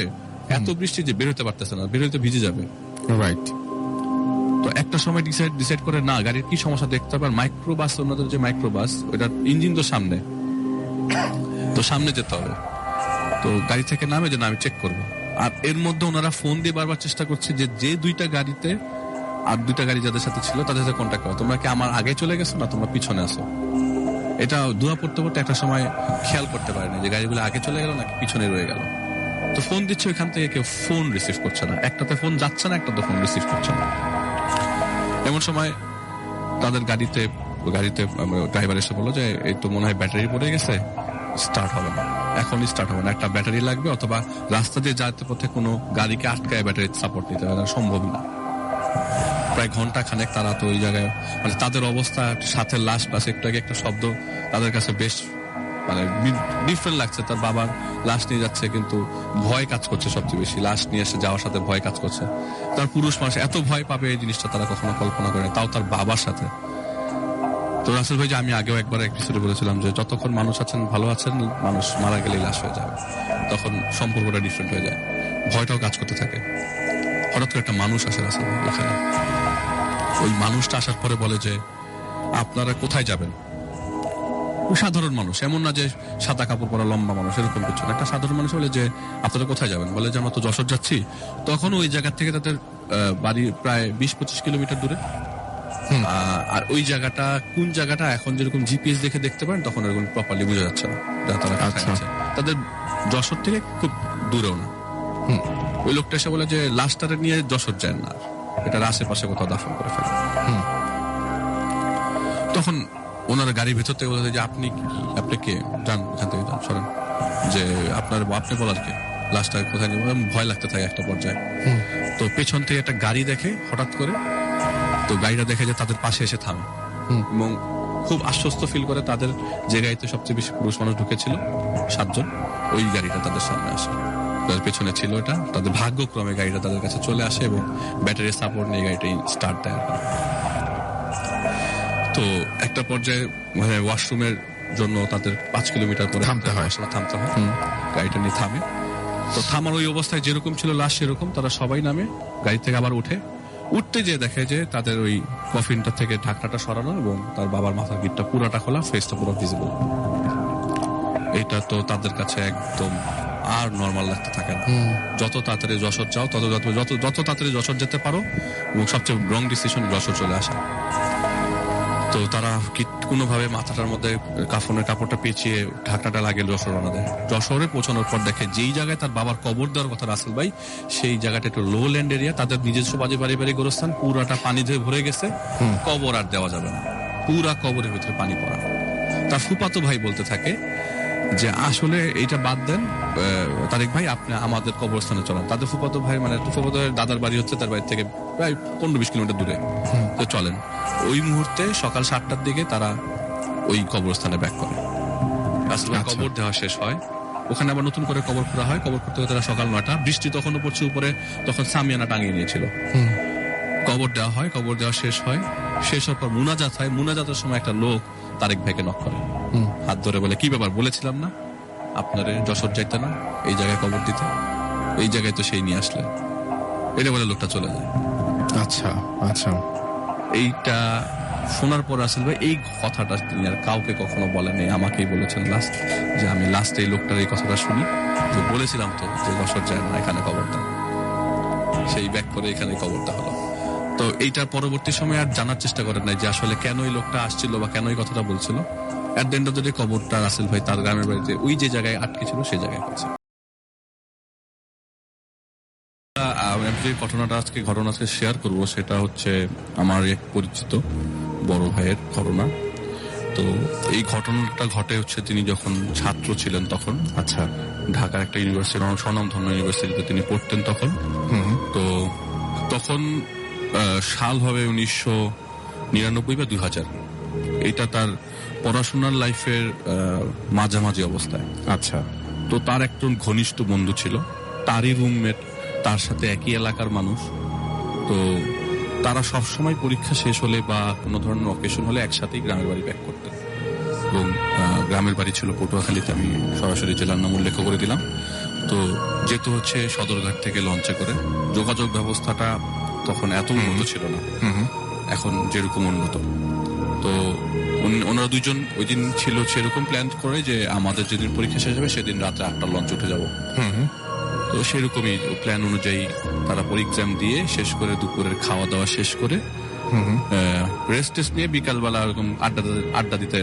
এত বৃষ্টি যে বের হতে পারতেছে না, বের হতে ভিজে যাবে। রাইট। তো একটা সময় ডিসাইড করে, না, গাড়ির কি সমস্যা দেখতে হবে, আর মাইক্রোবাস, ওনাদের যে মাইক্রোবাস, ওটার ইঞ্জিন তো সামনে, তো সামনে যেতে হবে। তো গাড়ি থেকে নামে যে না, আমি চেক করবো, আর এর মধ্যে ওনারা ফোন দিয়ে বারবার চেষ্টা করছে যে 2টা গাড়িতে, আর 2টা গাড়ি যাদের সাথে ছিল তাদের সাথে কন্ট্যাক্ট করো, তোমরা কি আমার আগে চলে গেছো না তোমরা পিছনে আসো। এটা দোয়া পড়তে পড়তে একটা সময় খেয়াল করতে পারে না যে গাড়িগুলো আগে চলে গেল নাকি পিছনে রয়ে গেল। তো ফোন দিচ্ছে, ওইখান থেকে কেউ ফোন রিসিভ করছে না, একটাতে ফোন যাচ্ছে না, একটাতে ফোন রিসিভ করছে না। এমন সময় তাদের গাড়িতে ড্রাইভার এসে বললো যে এই তো মনে হয় ব্যাটারি পড়ে গেছে, স্টার্ট হবে না, এখনই স্টার্ট হবে না, একটা ব্যাটারি লাগবে, অথবা রাস্তা দিয়ে যাতে পথে কোনো গাড়িকে আটকায় ব্যাটারি সাপোর্ট নিতে হবে, সম্ভব না। প্রায় ঘন্টা খানেক তারা তো ওই জায়গায়, তাদের অবস্থা, সাথে লাশ বাস, একটু আগে একটা শব্দ তাদের কাছে বেশ ডিফারেন্ট লাগছে। তার বাবার লাশ নিয়ে যাচ্ছে, কিন্তু ভয় কাজ করছে সবচেয়ে বেশি, লাশ নিয়ে এসে যাওয়ার সাথে ভয় কাজ করছে। তার পুরুষ মানুষ এত ভয় পাবে, এই জিনিসটা তারা কখনো কল্পনা করে, তাও তার বাবার সাথে। তো রাসেল ভাই, যে আমি আগেও একবার এপিসোডে বলেছিলাম যে যতক্ষণ মানুষ আছেন ভালো আছেন, মানুষ মারা গেলেই লাশ হয়ে যাবে, তখন সম্পর্কটা ডিফারেন্ট হয়ে যায়, ভয়টাও কাজ করতে থাকে। হঠাৎ করে একটা মানুষ আসে রাসেল ভাই এখানে, ওই মানুষটা আসার পরে বলে যে আপনারা কোথায় যাবেন। সাধারণ মানুষ, এমন না যে সাদা কাপড় পরা লম্বা মানুষ, এরকম কিছু না, একটা সাধারণ মানুষ বলে যে আপনারা কোথায় যাবেন, বলে যে আমরা তো যশোর যাচ্ছি। তখন ওই জায়গা থেকে তাদের বাড়ি প্রায় 20-25 কিলোমিটার দূরে, আর ওই জায়গাটা কোন জায়গাটা এখন যেরকম জিপিএস দেখে দেখতে পারেন, তখন এরকম প্রপারলি বোঝা যাচ্ছে না, তারা তাদের যশোর থেকে খুব দূরেও না, ওই লোকটা এসে বলে যে লাশটারে নিয়ে যশোর যায় না, এটার আশেপাশে কোথাও দাফন করে ফেলে। তখন ওনারা গাড়ির ভেতর থেকে বলে যে আপনি কে, যান এখান থেকে, যান, সরেন, যে আপনি বলার কে, লাশটা কোথায় নেব। ভয় লাগতে থাকে একটা পর্যায়ে। তো পেছন থেকে একটা গাড়ি দেখে হঠাৎ করে, তো গাড়িটা দেখে যে তাদের পাশে এসে থামে এবং খুব আশ্বস্ত ফিল করে। তাদের যে গাড়িতে সবচেয়ে বেশি পুরুষ মানুষ ঢুকেছিল 7 জন, ওই গাড়িটা তাদের সামনে আসে। তাদের পেছনে ছিল এটা, তাদের ভাগ্যক্রমে গাড়িটা তাদের কাছে চলে আসে এবং ব্যাটারির সাপোর্ট নিয়ে গাড়িটা স্টার্ট দেয়। তো একটা পর্যায়ে মানে ওয়াশরুমের জন্য তাদের 5 কিলোমিটার পরে থামতে হয়। গাড়িটা নিয়ে থামে। তো থামার ওই অবস্থায় যেরকম ছিল লাশ সেরকম, তারা সবাই নামে গাড়ি থেকে আবার উঠতে যে দেখে যে তাদের ওই কফিনটা থেকে ঢাকনাটা সরানো এবং তার বাবার মাথার গিটটা পুরাটা খোলা, ফেসটা পুরো ভিজিবল। এটা তো তাদের কাছে একদম আর নর্মাল লাগতে থাকে না। যত তাড়াতাড়ি যশোর যাও, যত তাড়াতাড়ি যশোর যেতে পারো, এবং সবচেয়ে রং ডিসিশন যশোর চলে আসা। তো তারা কোনোভাবে মাথাটার মধ্যে কাফনের কাপড়টা পেঁচিয়ে ঢাকনাটা লাগিয়ে যশোর রওনা দেয়। যশোরে পৌঁছানোর পর দেখে যেই জায়গায় তার বাবার কবর দেওয়ার কথা রাসেল ভাই, সেই জায়গাটা একটু লো ল্যান্ড এরিয়া, তাদের নিজস্ব বাড়ি গোরস্থান, পুরাটা পানি ধরে ভরে গেছে, কবর আর দেওয়া যাবে না, পুরা কবরের ভিতরে পানি পড়া। তার ফুফাতো ভাই বলতে থাকে যে আসলে এইটা বাদ দেন তারেক ভাই, আপনি আমাদের কবরস্থানে চলেন। তাদের ফুফাতো ভাই মানে ফুফাতো দাদার বাড়ি হচ্ছে তার বাড়ি থেকে প্রায় 15-20 কিলোমিটার দূরে। তো চলেন। ওই মুহূর্তে সকাল 7টার দিকে তারা ওই কবরস্থানে ব্যাক করে। আসলে কবর দেওয়া শেষ হয়, ওখানে আবার নতুন করে কবর খোঁড়া হয়। কবর করতে তারা সকাল 9টা, বৃষ্টি তখনও পড়ছে উপরে, তখন সামিয়ানা টাঙিয়ে নিয়েছিল। কবর দেওয়া হয়, কবর দেওয়া শেষ হয়। শেষ হওয়ার পর মুনাজাত হয়। মুনাজাতের সময় একটা লোক তারেক ভাইকে নক করে, হাত ধরে বলে, কি ব্যাপার, বলেছিলাম না আপনারে যশোর যাইতে না, এই জায়গায় কবর দিতে, এই জায়গায় তো সেই নিয়ে আসলেন। এটা বলে লোকটা চলে যায়। আচ্ছা আচ্ছা। এইটা শোনার পর আসল ভাই এই কথাটা তিনি আর কাউকে কখনো বলেনি, আমাকেই বলেছেন লাস্ট, যে আমি লাস্ট এই লোকটার এই কথাটা শুনি, যে বলেছিলাম তো যে যশোর যায় না, এখানে কবরটা, সেই ব্যাক করে এখানে কবরটা হলো। তো এইটার পরবর্তী সময় আর জানার চেষ্টা করেন নাই যে আসলে কেন এই লোকটা আসছিল বা কেন এই কথাটা বলছিল। At the end of the day কবরটা রাসেল ভাই তার গ্রামের বাড়িতে ওই যে জায়গায় আটকে ছিল সেই জায়গায় হয়েছে। যে ঘটনা আজকে শেয়ার করব সেটা হচ্ছে আমার এক পরিচিত বড় ভাইয়ের ঘটনা। তো এই ঘটনাটা ঘটে হচ্ছে তিনি যখন ছাত্র ছিলেন তখন। আচ্ছা। ঢাকার একটা ইউনিভার্সিটি, স্বনামধন্য ইউনিভার্সিটিতে তিনি পড়তেন তখন। তো তখন সাল হবে 1999 বা 2000। এটা তার পড়াশোনার লাইফের মাঝামাঝি অবস্থায়। আচ্ছা। তো তার একজন ঘনিষ্ঠ বন্ধু ছিল, তারই রুমমেট, তার সাথে একই এলাকার মানুষ। তো তারা সবসময় পরীক্ষা শেষ হলে বা কোনো ধরনের অকেশন হলে একসাথেই গ্রামের বাড়ি ব্যাক করতেন। এবং গ্রামের বাড়ি ছিল পটুয়াখালীতে, আমি সরাসরি জেলার নাম উল্লেখ করে দিলাম। তো যেহেতু হচ্ছে সদরঘাট থেকে লঞ্চে করে, যোগাযোগ ব্যবস্থাটা তখন এত উন্নত ছিল না এখন যেরকম উন্নত। তো ওনারা দুইজন ওই দিন ছিল সেরকম প্ল্যান করে যে আমাদের যেদিন পরীক্ষা শেষ হবে সেদিন রাতে 8টার লঞ্চ উঠে যাব। তো সেরকমই প্ল্যান অনুযায়ী তারা পরীক্ষা দিয়ে শেষ করে দুপুরের খাওয়া দাওয়া শেষ করে রেস্ট টেস্ট নিয়ে বিকালবেলা এরকম আড্ডা দিতে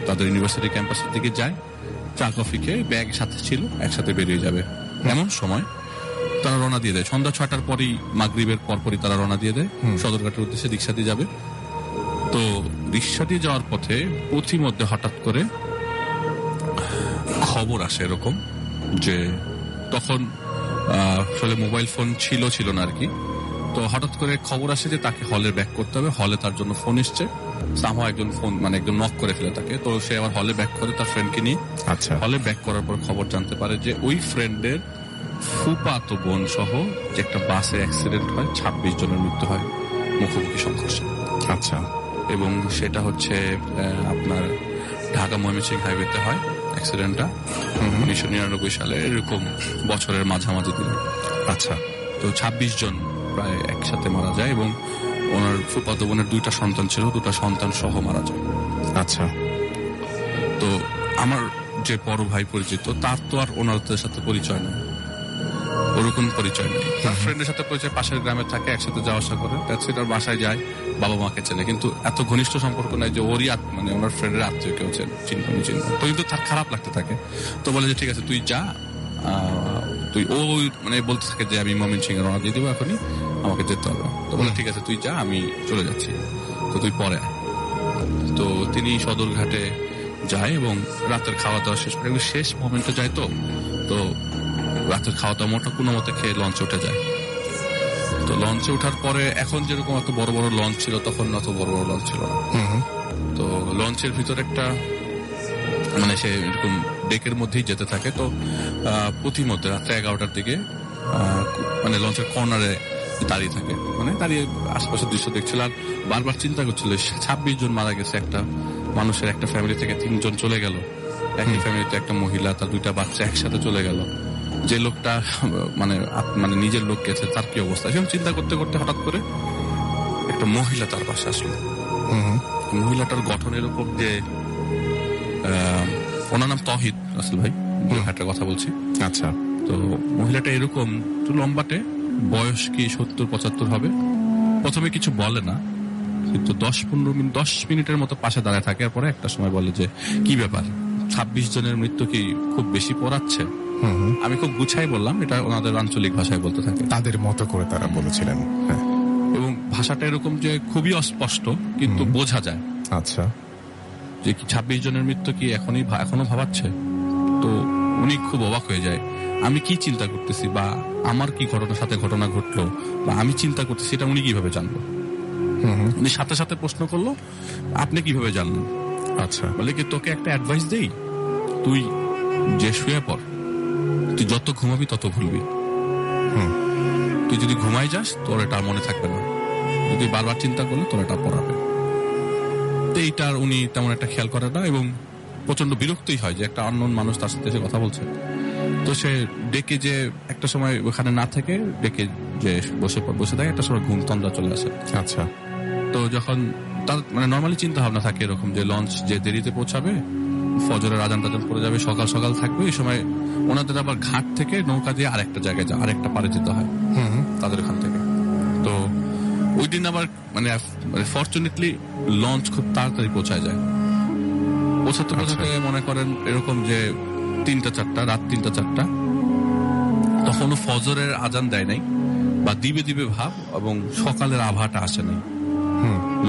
তাদের ইউনিভার্সিটি ক্যাম্পাসের দিকে যায়। চা কফি খেয়ে ব্যাগ সাথে ছিল, একসাথে বেরিয়ে যাবে। এমন সময় তারা রওনা দিয়ে দেয় সন্ধ্যা 6টার পরই, মাগরিবের পরপরই তারা রওনা দিয়ে দেয় সদরঘাটের উদ্দেশ্যে রিক্সা দিয়ে যাবে। তো রিক্সা দিয়ে যাওয়ার পথে পথিমধ্যে হঠাৎ করে খবর আসে এরকম যে তখন আসলে মোবাইল ফোন ছিল না আর কি। তো হঠাৎ করে খবর আসে যে তাকে হলে ব্যাক করতে হবে। হলে তার জন্য ফোন এসছে, সামহাও একজন ফোন মানে একজন নক করে ফেলে তাকে। তো সে আবার হলে ব্যাক করে তার ফ্রেন্ডকে নিয়ে। আচ্ছা। হলে ব্যাক করার পর খবর জানতে পারে যে ওই ফ্রেন্ডের ফুফাতো বোন সহ যে একটা বাসে অ্যাক্সিডেন্ট হয়, 26 জনের মৃত্যু হয় মুখোমুখি সংঘর্ষে। আচ্ছা। এবং সেটা হচ্ছে আপনার ঢাকা ময়মনসিংহ হাইওয়েতে হয় অ্যাক্সিডেন্টটা 1999 সালে, এরকম বছরের মাঝামাঝি দিনে। আচ্ছা। তো 26 জন প্রায় একসাথে মারা যায় এবং ওনার ফুফাতো বোনের 2টা সন্তান ছিল, 2টা সন্তান সহ মারা যায়। আচ্ছা। তো আমার যে বড় ভাই পরিচিত, তার তো আর ওনাদের সাথে পরিচয় নেই, ওরকম পরিচয় নেই। তার ফ্রেন্ডের সাথে পরিচয়, পাশের গ্রামে থাকে, একসাথে যাওয়া আসা করে, তার বাসায় যায়, বাবা মাকে চেনে, কিন্তু এত ঘনিষ্ঠ সম্পর্ক নাই যে ওরই মানে ওনার ফ্রেন্ডের আত্মীয় কেউ চিনব। তো কিন্তু তার খারাপ লাগতে থাকে। তো বলে যে ঠিক আছে তুই যা, মানে বলতে থাকে যে আমি ময়মনসিংহে রওনা দিয়ে দেবো, এখনই আমাকে যেতে হবে। তো বলে ঠিক আছে তুই যা, আমি চলে যাচ্ছি, তো তুই পরে আয়। তো তিনি সদরঘাটে যায় এবং রাতের খাওয়া দাওয়া শেষ করে, শেষ মোমেন্টে যায়। তো রাতের খাওয়া দাওয়া কোনো মতে খেয়ে লঞ্চে উঠে যায়। তো লঞ্চে ওঠার পরে এখন যেরকম এত বড় বড় লঞ্চ ছিল, তখন অত বড় বড় লঞ্চ ছিল না। তো লঞ্চের ভিতর একটা মানে সে এরকম ডেকের মধ্যেই যেতে থাকে। তো প্রতিমধ্যে রাত্রে 11টার দিকে মানে লঞ্চের কর্নারে দাঁড়িয়ে থাকে, মানে দাঁড়িয়ে আশপাশের দৃশ্য দেখছিল আর বারবার চিন্তা করছিল 26 জন মারা গেছে একটা মানুষের, একটা ফ্যামিলি থেকে 3 জন চলে গেল, একই ফ্যামিলিতে একটা মহিলা তার 2টা বাচ্চা একসাথে চলে গেল। যে লোকটা মানে নিজের লোক গেছে তার কি অবস্থা, সেরকম চিন্তা করতে করতে হঠাৎ করে একটা মহিলা তার পাশে আসলো। মহিলাটার গঠন এরকম যে ওনার নাম তহিদ আসল ভাই, একটা কথা বলছি। আচ্ছা। তো মহিলাটা এরকম একটু লম্বাটে, বয়স কি 70-75 হবে। প্রথমে কিছু বলে না, কিন্তু 10 মিনিটের মতো পাশে দাঁড়ায় থাকে। পরে একটা সময় বলে যে কি ব্যাপার, 26 জনের মৃত্যু কি খুব বেশি পড়াচ্ছে? আমি খুব গুছাই বললাম, এটা ওনাদের আঞ্চলিক ভাষায় বলতে থাকে, তাদের মতো করে তারা বলেছিলেন। হ্যাঁ। এবং ভাষাটা এরকম যে খুবই অস্পষ্ট, কিন্তু বোঝা যায়। আচ্ছা। যে কি 26 জনের মৃত্যু কি এখনো ভাবাচ্ছে? তো উনি খুব অবাক হয়ে যায়, আমি কি চিন্তা করতেছি বা আমার কি ঘটনা ঘটলো বা আমি চিন্তা করতেছি, এটা উনি কিভাবে জানলো? উনি সাথে সাথে প্রশ্ন করলো, আপনি কিভাবে জানলেন? আচ্ছা। বলে কি তোকে একটা অ্যাডভাইস দেই, তুই যে শুয়ে পড়, তুই যত ঘুমাবি তত ভুলবি। তুই যদি ঘুমাই যাস তোর এটা মনে থাকবে না, যদি বারবার চিন্তা করলে তোর এটা পড়াবে। তো এইটার উনি তেমন একটা খেয়াল করে না এবং প্রচন্ড বিরক্তই হয় যে একটা অননোন মানুষ তার সাথে এসে কথা বলছে। তো সে ডেকে যে একটা সময় ওখানে না থেকে ডেকে যে বসে থাকে, একটা সময় ঘুম তন্দ্রা চলে আসে। আচ্ছা। তো যখন তার মানে নর্মালি চিন্তা ভাবনা থাকে এরকম যে লঞ্চ যে দেরিতে পৌঁছাবে, ফজরের আজান টাজান পড়ে যাবে, সকাল সকাল থাকবে, এই সময় ওনাদের আবার ঘাট থেকে নৌকা দিয়ে আরেকটা জায়গায় আরেকটা পারে যেতে হয় তাদের ওখান থেকে। তো ওই দিন আবার মানে ফরচুনেটলি লঞ্চ খুব তাড়াতাড়ি পৌঁছায় যায়। পৌঁছাতে মনে করেন এরকম যে 3টা-4টা, রাত 3টা-4টা, তখনও ফজরের আজান দেয় নাই বা দিবে দিবে ভাব, এবং সকালের আভাটা আসে নাই।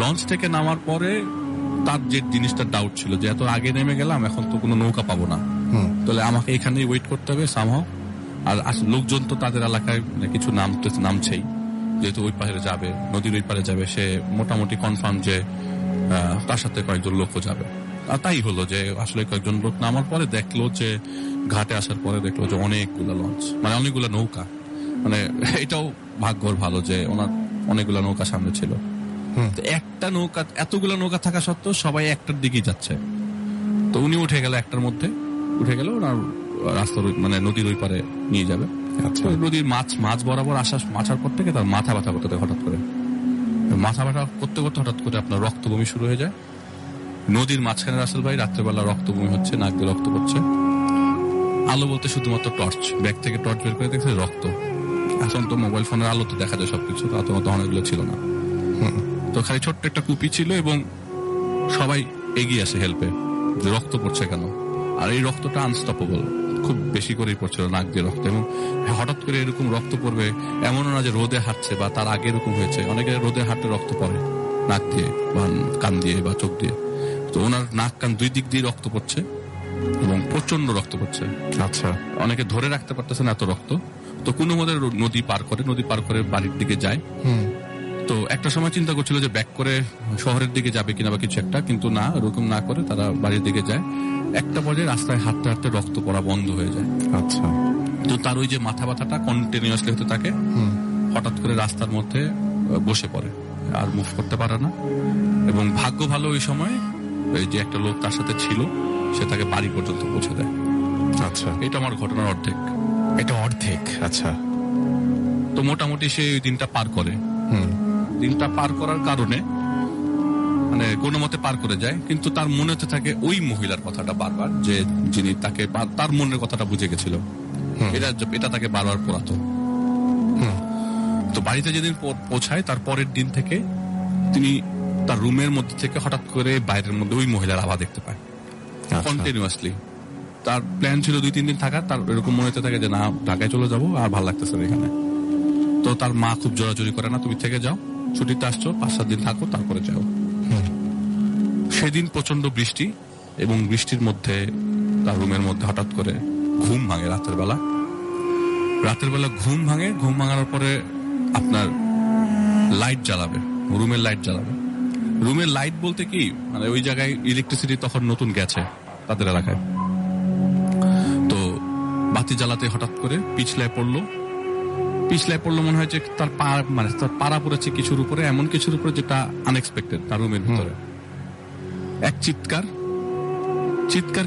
লঞ্চ থেকে নামার পরে তার যে জিনিসটা ডাউট ছিল যে এত আগে নেমে গেলাম, এখন তো কোনো নৌকা পাবো না, তাহলে আমাকে এখানেই ওয়েট করতে হবে সামহাও। আর লোকজন তো তাদের এলাকায় কিছু নামছেই, যেহেতু ওই পারে যাবে, নদীর ওই পারে যাবে, সে মোটামুটি কনফার্ম যে তার সাথে কয়েকজন লোকও যাবে। আর তাই হলো যে আসলে কয়েকজন লোক নামার পরে দেখলো যে ঘাটে আসার পরে দেখলো যে অনেকগুলা লঞ্চ, মানে অনেকগুলা নৌকা, মানে এটাও ভাগ্যর ভালো যে ওনার অনেকগুলা নৌকা সামনে ছিল। একটা নৌকা, এতগুলা নৌকা থাকা সত্ত্বেও সবাই একটার দিকেই যাচ্ছে। তো উনি উঠে গেল, একটার মধ্যে উঠে গেল, ওনার রাস্তার মানে নদীর ওই পারে নিয়ে যাবে। নদীর মাছ বরাবর আসার পর থেকে তার মাথা ব্যথা করতে হঠাৎ করে হঠাৎ করে আপনার রক্ত বমি শুরু হয়ে যায়। নদীর মাঝখানে রাসেল ভাই রাত্রেবেলা রক্ত বমি হচ্ছে, নাক দিয়ে রক্ত পড়ছে। আলো বলতে শুধুমাত্র টর্চ, ব্যাগ থেকে টর্চ বের করে দেখছে রক্ত। এখন তো মোবাইল ফোনের আলোতে দেখা যায় সবকিছু, তা তো অনেকগুলো ছিল না। তো খালি ছোট্ট একটা কুপি ছিল এবং সবাই এগিয়ে আসে হেল্পে, যে রক্ত পড়ছে কেন। আর এই রক্তটা আনস্টপেবল, খুব বেশি করেই পড়ছিল নাক দিয়ে রক্ত। এবং হঠাৎ করে এরকম রক্ত পড়বে এমনও না যে রোদে হাঁটছে বা তার আগে এরকম হয়েছে, অনেকে রোদে হাঁটতে রক্ত পড়ে নাক দিয়ে বা কান দিয়ে বা চোখ দিয়ে। তো ওনার নাক কান দুই দিক দিয়ে রক্ত পড়ছে এবং প্রচন্ড রক্ত পড়ছে। আচ্ছা। অনেকে ধরে রাখতে পারতেছে না এত রক্ত। তো কোনো মধ্যে নদী পার করে বাড়ির দিকে যায়। তো একটা সময় চিন্তা করছিল যে ব্যাক করে শহরের দিকে যাবে কিনা বা কিছু একটা, কিন্তু না, ওরকম না করে তারা বাড়ির দিকে যায়। একটা পর্যায়ে রাস্তায় হাঁটতে হাঁটতে রক্ত পড়া বন্ধ হয়ে যায়। আচ্ছা। তো তার ওই যে মাথা ব্যথাটা কন্টিনিউয়াসলি হতে থাকে, হঠাৎ করে রাস্তার মধ্যে বসে পড়ে, আর মুভ করতে পারে না। এবং ভাগ্য ভালো ওই সময় যে একটা লোক তার সাথে ছিল, সে তাকে বাড়ি পর্যন্ত পৌঁছে দেয়। আচ্ছা। এটা আমার ঘটনার অর্ধেক। এটা অর্ধেক। আচ্ছা। তো মোটামুটি সে ওই দিনটা পার করে। দিনটা পার করার কারণে মানে কোনো মতে পার করে যায়, কিন্তু তার মনেতে থাকে ওই মহিলার কথাটা বারবার, যে যিনি তাকে তার মনের কথাটা বুঝে গেছিল, এটা তাকে বারবার পড়াতো। তো বাড়িতে যেদিন পৌঁছায় তার পরের দিন থেকে তিনি তার রুমের মধ্যে থেকে হঠাৎ করে বাইরের মধ্যে ওই মহিলার আভা দেখতে পায় কন্টিনিউয়াসলি। তার প্ল্যান ছিল 2-3 দিন থাকার, তার এরকম মনে হতে থাকে যে না ঢাকায় চলে যাবো, আর ভালো লাগতেছে না এখানে। তো তার মা খুব জোরাজোরি করে, না তুমি থেকে যাও, ছুটিতে আসছো 5-7 দিন থাকো তারপরে যাও। সেদিন প্রচন্ড বৃষ্টি, এবং বৃষ্টির মধ্যে তার রুমের মধ্যে হঠাৎ করে ঘুম ভাঙে রাতের বেলা ঘুম ভাঙে। ঘুম ভাঙার পরে আপনার লাইট জ্বালাবে, রুমের লাইট জ্বালাবে। রুমের লাইট বলতে কি, মানে ওই জায়গায় ইলেকট্রিসিটি তখন নতুন গেছে তাদের এলাকায়। তো বাতি জ্বালাতে হঠাৎ করে পিছলায় পড়লো মনে হয় যে তার পাড়া পড়েছে কিছুর উপরে, এমন কিছুর উপরে যেটা আনএক্সপেক্টেড। তার রুমের ভিতরে এক চিৎকার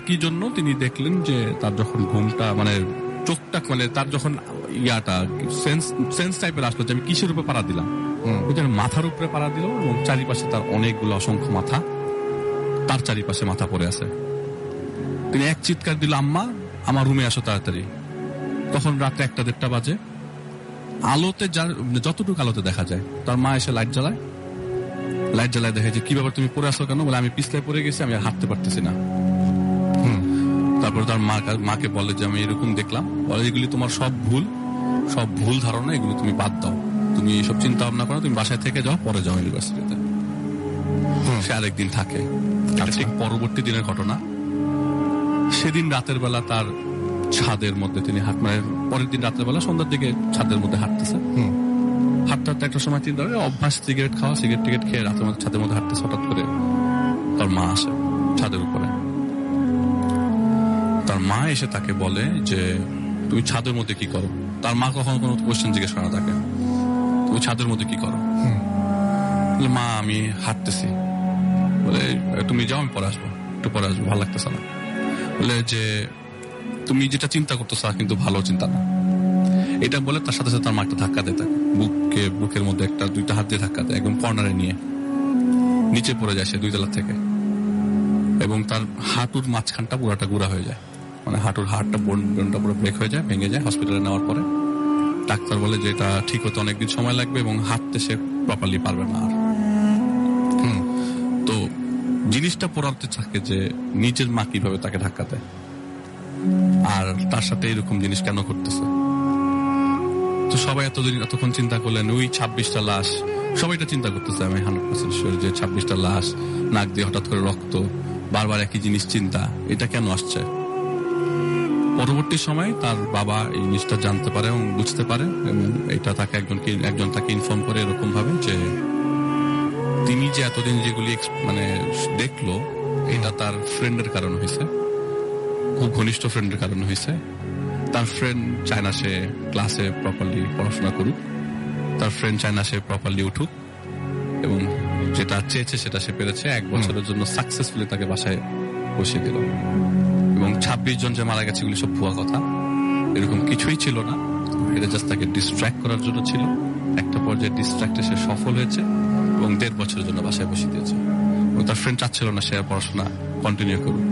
কি জন্য তিনি দেখলেন যে তার যখন ঘুমটা মানে চোখটা মানে তার যখন সেন্স টাইপের আসলো যে আমি কিসের উপরে পাড়া দিলাম, মাথার উপরে পাড়া দিল, এবং চারিপাশে তার অনেকগুলো অসংখ্য মাথা, তার চারিপাশে মাথা পড়ে আছে। তিনি এক চিৎকার দিল, আম্মা আমার রুমে আসো তাড়াতাড়ি। তখন রাতে 1-1:30 বাজে। আলোতে যতটুকু আলোতে দেখা যায়, তার মা এসে লাইট জ্বালায় দেখে যে কি ব্যাপার তুমি পড়ে আসো কেন, বলে আমি পিছলায় পড়ে গেছি, আমি আর হাঁটতে পারতেছি না। তারপরে তার মাকে বলে যে আমি এরকম দেখলাম, বলে এগুলি তোমার সব ভুল ধারণা, এগুলো তুমি বাদ দাও, তুমি এইসব চিন্তা ভাবনা করো, তুমি বাসায় থেকে যাও, পরে যাও ইউনিভার্সিটিতে। সে আরেকদিন থাকে। ঠিক পরবর্তী দিনের ঘটনা, সেদিন রাতের বেলা তার ছাদের মধ্যে তিনি পরের দিন রাতের বেলা সন্ধ্যার দিকে ছাদের মধ্যে হাঁটতেছে। হাঁটতে একটা সময় চিন্তা করে অভ্যাস সিগারেট টিকেট খেয়ে রাতের মধ্যে ছাদের মধ্যে হাঁটতেছে। হঠাৎ করে তার মা আসে ছাদের উপরে। তার মা এসে তাকে বলে যে তুমি ছাদের মধ্যে কি করো। তার মা কখনো কোনো কোশ্চেন জিজ্ঞেস করে না তাকে, তুমি ছাদের মধ্যে কি করো। মা আমি হাঁটতেছি। বলে তুমি যাও, আমি একটু পরে আসবো, ভালো লাগতেছে না। বলে যে তুমি যেটা চিন্তা করতেছো কিন্তু ভালো চিন্তা না। এটা বলে তার সাথে সাথে তার মা একটা ধাক্কা দেয় তাকে, বুকের মধ্যে 1-2টা হাত দিয়ে ধাক্কা দেয়, একদম কর্নারে নিয়ে নিচে পড়ে যায় সে 2 তলা থেকে। এবং তার হাঁটুর মাঝখানটা পুরাটা গুঁড়া হয়ে যায়, মানে হাঁটুর হাড়টা বোনটা পুরো ব্রেক হয়ে যায়, ভেঙে যায়। হসপিটালে নেওয়ার পরে ডাক্তার বলে যে এটা ঠিক হতে অনেকদিন সময় লাগবে, এবং হাঁটতে সে প্রপারলি পারবে না আর। তো জিনিসটা পড়াতে থাকে যে নিজের মা কিভাবে তাকে ধাক্কা দেয়, আর তার সাথে এরকম জিনিস কেন করতেছে। তো সবাই এতক্ষণ চিন্তা করলেন ওই 26টা লাশ, সবাই এটা চিন্তা করতেছে। আমি 100% শিওর যে 26টা লাশ, নাক দিয়ে হঠাৎ করে রক্ত, বারবার একই জিনিস চিন্তা, এটা কেন আসছে। পরবর্তী সময় তার বাবা এই জিনিসটা জানতে পারে এবং বুঝতে পারে, এবং এটা তাকে একজন তাকে ইনফর্ম করে এরকম ভাবে যে তিনি যে এতদিন যেগুলি মানে দেখলো, এটা তার ফ্রেন্ডের কারণে হয়েছে, খুব ঘনিষ্ঠ ফ্রেন্ডের কারণে হয়েছে। তার ফ্রেন্ড চায় না সে ক্লাসে প্রপারলি পড়াশোনা করুক, তার ফ্রেন্ড চায় না সে প্রপারলি উঠুক, এবং যেটা চেয়েছে সেটা সে পেরেছে। 1 বছরের জন্য সাকসেসফুলি তাকে বাসায় বসিয়ে দিল। এবং 26 জন যে মারা গেছে এগুলি সব ভুয়া কথা, এরকম কিছুই ছিল না। এটা জাস্ট তাকে ডিস্ট্র্যাক্ট করার জন্য ছিল। একটা পর্যায়ে ডিস্ট্র্যাক্টে সে সফল হয়েছে, এবং 1.5 বছরের জন্য বাসায় বসিয়ে দিয়েছে। এবং তার ফ্রেন্ড চাচ্ছিল না সে পড়াশোনা কন্টিনিউ করুক।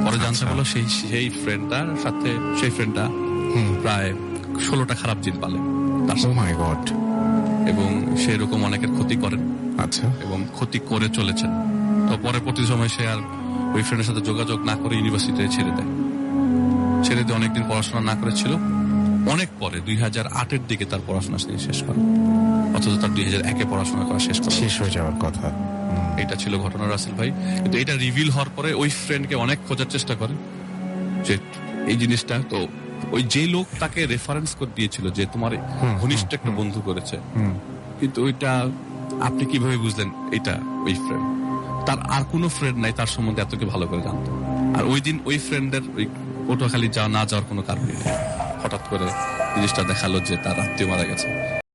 পরে জানতে পারলো সেই ফ্রেন্ডটার সাথে সেই ফ্রেন্ডটা প্রায় 16টা খারাপ জিন পালে। Oh my God! এবং সে এরকম অনেকের ক্ষতি করেন, আচ্ছা, এবং ক্ষতি করে চলেছেন। তো পরবর্তী সময় সে আর ওই ফ্রেন্ডের সাথে যোগাযোগ না করে ইউনিভার্সিটিতে ছেড়ে দিয়ে অনেকদিন পড়াশোনা না করেছিল। অনেক পরে 2008-এর দিকে তার পড়াশোনা শেষ করে, অথচ তার 2001-এ পড়াশোনা করা শেষ হয়ে যাওয়ার কথা। এটা ছিল ঘটনা রাসেল ভাই। কিন্তু এটা রিভিল হওয়ার পরে ওই ফ্রেন্ডকে অনেক খোঁজার চেষ্টা করে যে এই জিনিসটা, তো ওই যে লোক তাকে রেফারেন্স করে দিয়েছিল যে তোমার ঘনিষ্ঠ একটা বন্ধু করেছে, কিন্তু ওইটা আপনি কিভাবে বুঝলেন এটা ওই ফ্রেন্ড? তার আর কোনো ফ্রেন্ড নাই তার সম্বন্ধে এতকে ভালো করে জানতো। আর ওই দিন ওই ফ্রেন্ডের ওই পটুয়াখালী না যাওয়ার কোনো কারণই নেই। হঠাৎ করে জিনিসটা দেখালো যে তার আত্মীয় মারা গেছে।